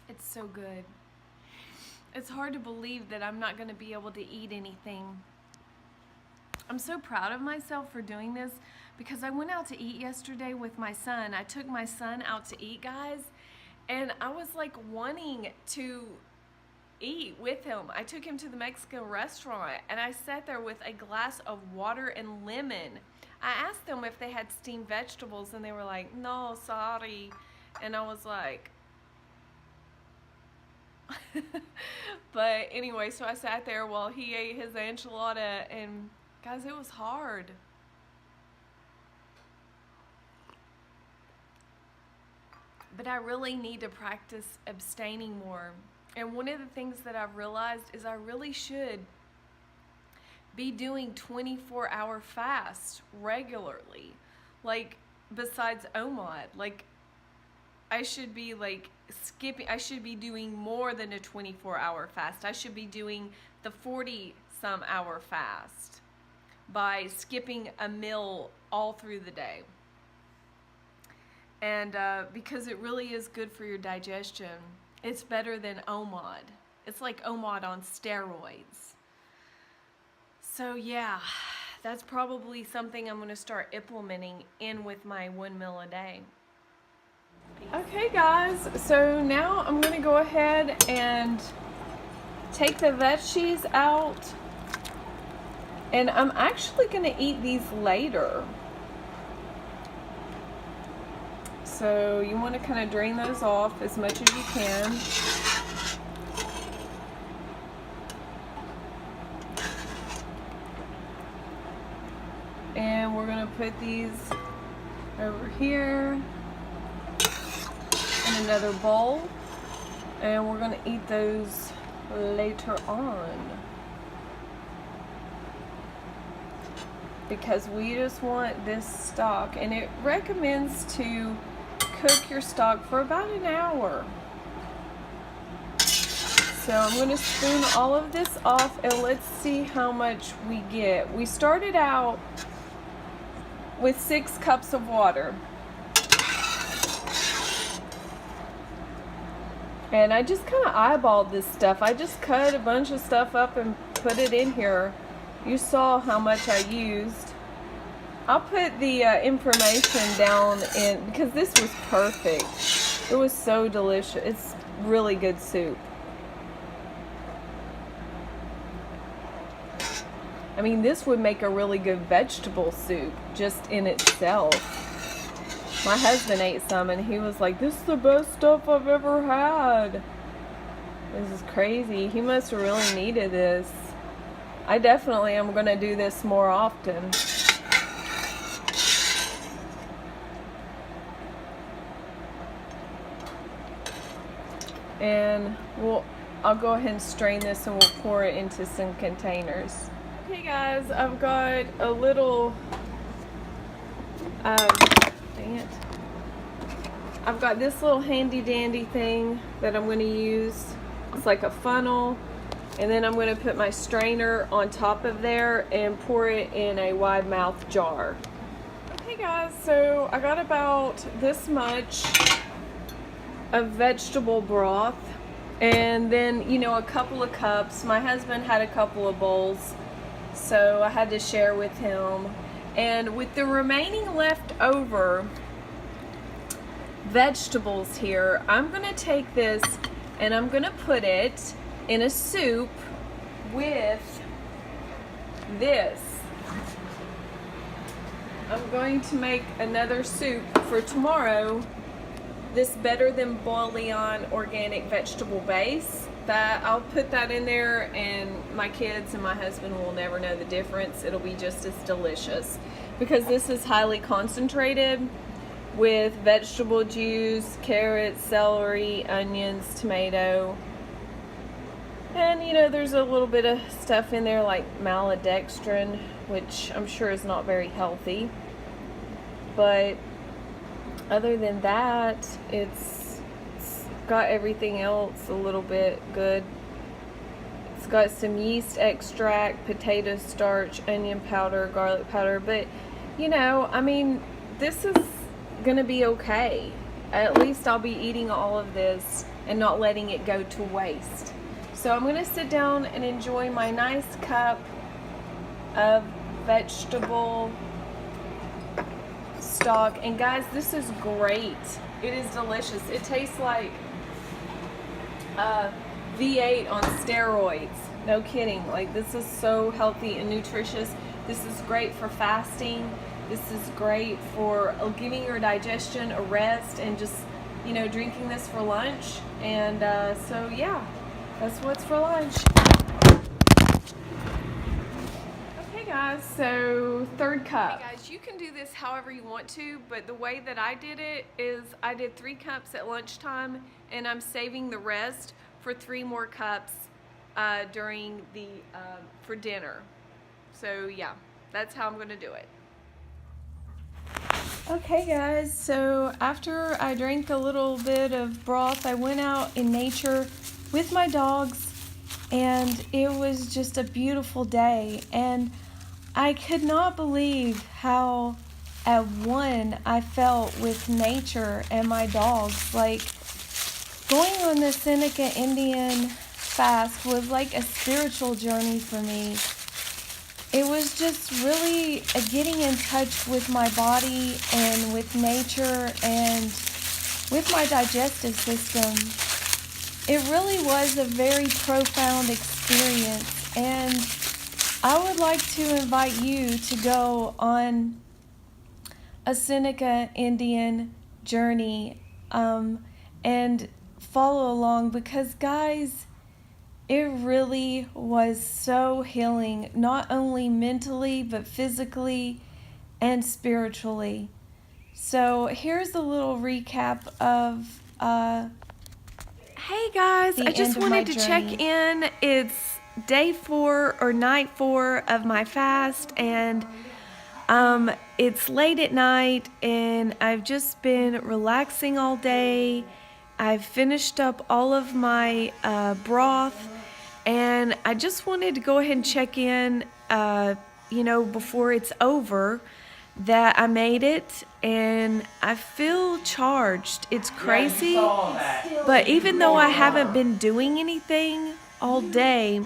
Speaker 1: It's so good. It's hard to believe that I'm not going to be able to eat anything. I'm so proud of myself for doing this, because I went out to eat yesterday with my son. I took my son out to eat, guys, and I was like wanting to eat with him. I took him to the Mexican restaurant, and I sat there with a glass of water and lemon. I asked them if they had steamed vegetables, and they were like, no, sorry. And I was like, but anyway, so I sat there while he ate his enchilada, and guys, it was hard. But I really need to practice abstaining more. And one of the things that I've realized is I really should be doing 24-hour fasts regularly. Like, besides OMOD, like, I should be like skipping, I should be doing more than a 24-hour fast. I should be doing the 40-some hour fast by skipping a meal all through the day. And because it really is good for your digestion. It's better than OMOD. It's like OMOD on steroids. So yeah, that's probably something I'm going to start implementing in with my 1 meal a day. Okay guys, so now I'm going to go ahead and take the veggies out, and I'm actually going to eat these later. So you want to kind of drain those off as much as you can. And we're going to put these over here in another bowl, and we're going to eat those later on, because we just want this stock, and it recommends to cook your stock for about an hour. So I'm going to spoon all of this off, and let's see how much we get. We started out with 6 cups of water. And I just kind of eyeballed this stuff. I just cut a bunch of stuff up and put it in here. You saw how much I used. I'll put the information down in, because this was perfect. It was so delicious. It's really good soup. I mean, this would make a really good vegetable soup just in itself. My husband ate some and he was like, this is the best stuff I've ever had. This is crazy. He must have really needed this. I definitely am going to do this more often. And I'll go ahead and strain this and we'll pour it into some containers. Okay guys, I've got a little, dang it. I've got this little handy dandy thing that I'm going to use. It's like a funnel. And then I'm going to put my strainer on top of there and pour it in a wide mouth jar. Okay guys, so I got about this much of vegetable broth. And then, you know, a couple of cups. My husband had a couple of bowls, so I had to share with him. And with the remaining leftover vegetables here, I'm going to take this and I'm going to put it in a soup with this. I'm going to make another soup for tomorrow. This Better Than Bouillon organic vegetable base. That I'll put that in there, and my kids and my husband will never know the difference. It'll be just as delicious because this is highly concentrated with vegetable juice, carrots, celery, onions, tomato. And you know, there's a little bit of stuff in there like maltodextrin, which I'm sure is not very healthy. But other than that, it's got everything else a little bit good. It's got some yeast extract, potato starch, onion powder, garlic powder. But you know, I mean, this is gonna be okay. At least I'll be eating all of this and not letting it go to waste. So I'm gonna sit down and enjoy my nice cup of vegetable stock. And guys, this is great. It is delicious. It tastes like V8 on steroids. No kidding. Like, this is so healthy and nutritious. This is great for fasting. This is great for giving your digestion a rest and just, you know, drinking this for lunch. And so yeah, that's what's for lunch. Okay guys, so third cup. Hey guys, you can do this however you want to, but the way that I did it is I did 3 cups at lunchtime, and I'm saving the rest for 3 more cups during the for dinner. So yeah, that's how I'm gonna do it. Okay guys, so after I drank a little bit of broth, I went out in nature with my dogs, and it was just a beautiful day, and I could not believe how at one I felt with nature and my dogs. Like, going on the Seneca Indian fast was like a spiritual journey for me. It was just really getting in touch with my body and with nature and with my digestive system. It really was a very profound experience, and I would like to invite you to go on a Seneca Indian journey and follow along, because guys, it really was so healing, not only mentally but physically and spiritually. So here's a little recap of hey guys, I just wanted to check in. It's day 4 or night 4 of my fast, and it's late at night, and I've just been relaxing all day. I've finished up all of my broth, and I just wanted to go ahead and check in, you know, before it's over, that I made it, and I feel charged. It's crazy, but even though I haven't been doing anything all day,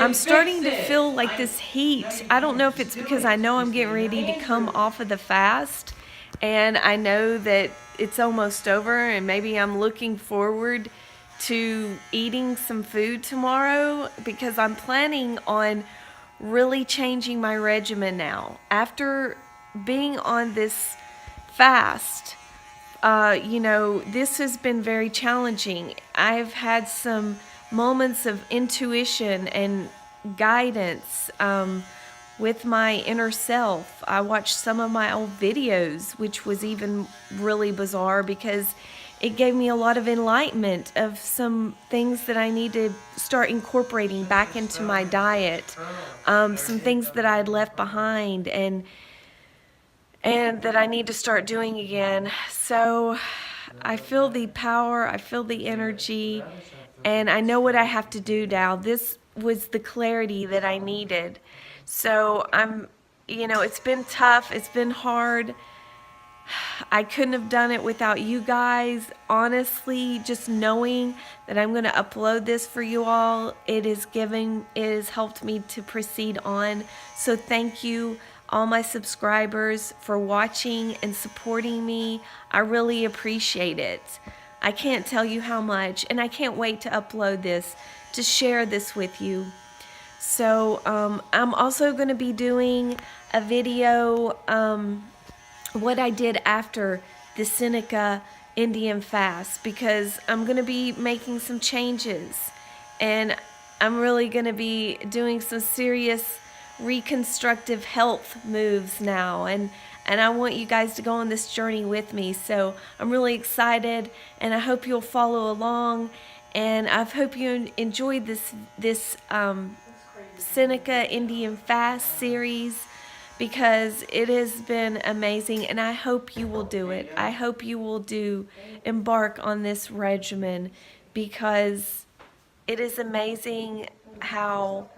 Speaker 1: I'm starting to feel like this heat. I don't know if it's because I know I'm getting ready to come off of the fast and I know that it's almost over, and maybe I'm looking forward to eating some food tomorrow because I'm planning on really changing my regimen now. After being on this fast, this has been very challenging. I've had some moments of intuition and guidance with my inner self. I watched some of my old videos, which was even really bizarre because it gave me a lot of enlightenment of some things that I need to start incorporating back into my diet, some things that I had left behind and that I need to start doing again. So I feel the power, I feel the energy, and I know what I have to do now. This was the clarity that I needed. So it's been tough, it's been hard. I couldn't have done it without you guys. Honestly, just knowing that I'm going to upload this for you all, it has helped me to proceed on. So thank you, all my subscribers, for watching and supporting me. I really appreciate it. I can't tell you how much, and I can't wait to upload this, to share this with you. So I'm also going to be doing a video what I did after the Seneca Indian fast, because I'm going to be making some changes and I'm really going to be doing some serious reconstructive health moves now, and I want you guys to go on this journey with me. So I'm really excited, and I hope you'll follow along, and I hope you enjoyed this Seneca Indian fast series, because it has been amazing, and I hope you will do it. I hope you will embark on this regimen, because it is amazing how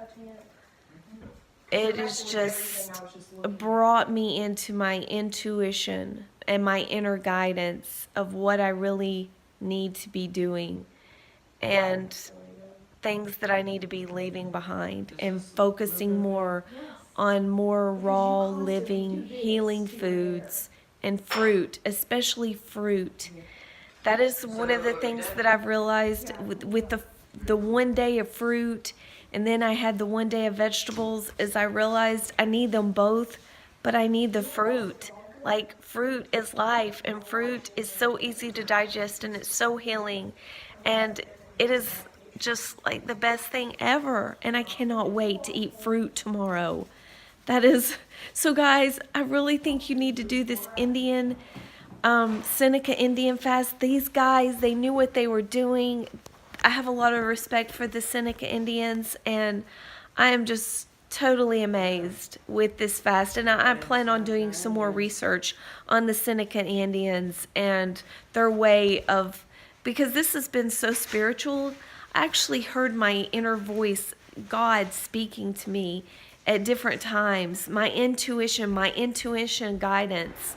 Speaker 1: it has just brought me into my intuition and my inner guidance of what I really need to be doing and things that I need to be leaving behind, and focusing more on more raw, living, healing foods and fruit, especially fruit. That is one of the things that I've realized with the one day of fruit, and then I had the one day of vegetables, is I realized I need them both, but I need the fruit. Like, fruit is life, and fruit is so easy to digest, and it's so healing, and it is just like the best thing ever, and I cannot wait to eat fruit tomorrow. So guys, I really think you need to do this Seneca Indian fast. These guys, they knew what they were doing. I have a lot of respect for the Seneca Indians, and I am just totally amazed with this fast. And I plan on doing some more research on the Seneca Indians and their way of, because this has been so spiritual. I actually heard my inner voice, God, speaking to me at different times, my intuition guidance.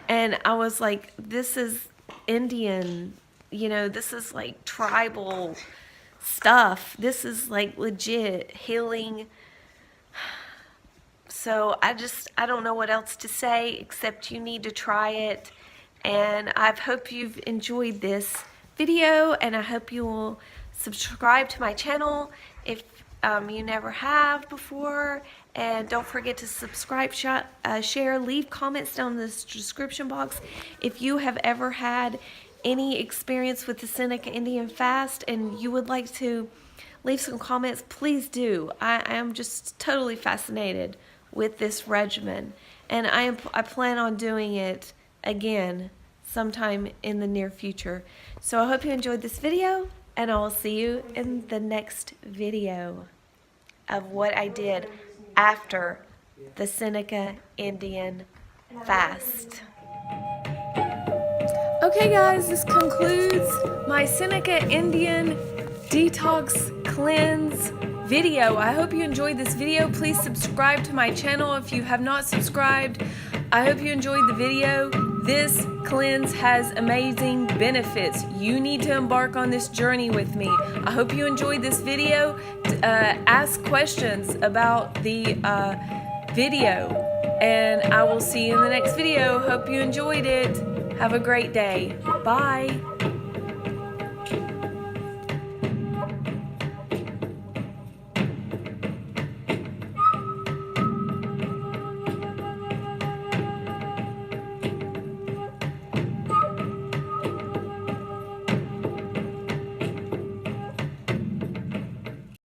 Speaker 1: And I was like, this is Indian, this is like tribal stuff. This is like legit healing. So I don't know what else to say except you need to try it. And I hope you've enjoyed this video, and I hope you will subscribe to my channel if you never have before, and don't forget to subscribe, share, leave comments down in this description box if you have ever had any experience with the Seneca Indian fast and you would like to leave some comments. Please do. I am just totally fascinated with this regimen, and I plan on doing it again sometime in the near future. So I hope you enjoyed this video, and I will see you in the next video of what I did after the Seneca Indian fast. Okay guys, this concludes my Seneca Indian detox cleanse video. I hope you enjoyed this video. Please subscribe to my channel if you have not subscribed. I hope you enjoyed the video. This cleanse has amazing benefits. You need to embark on this journey with me. I hope you enjoyed this video. Ask questions about the video, and I will see you in the next video. Hope you enjoyed it. Have a great day. Bye.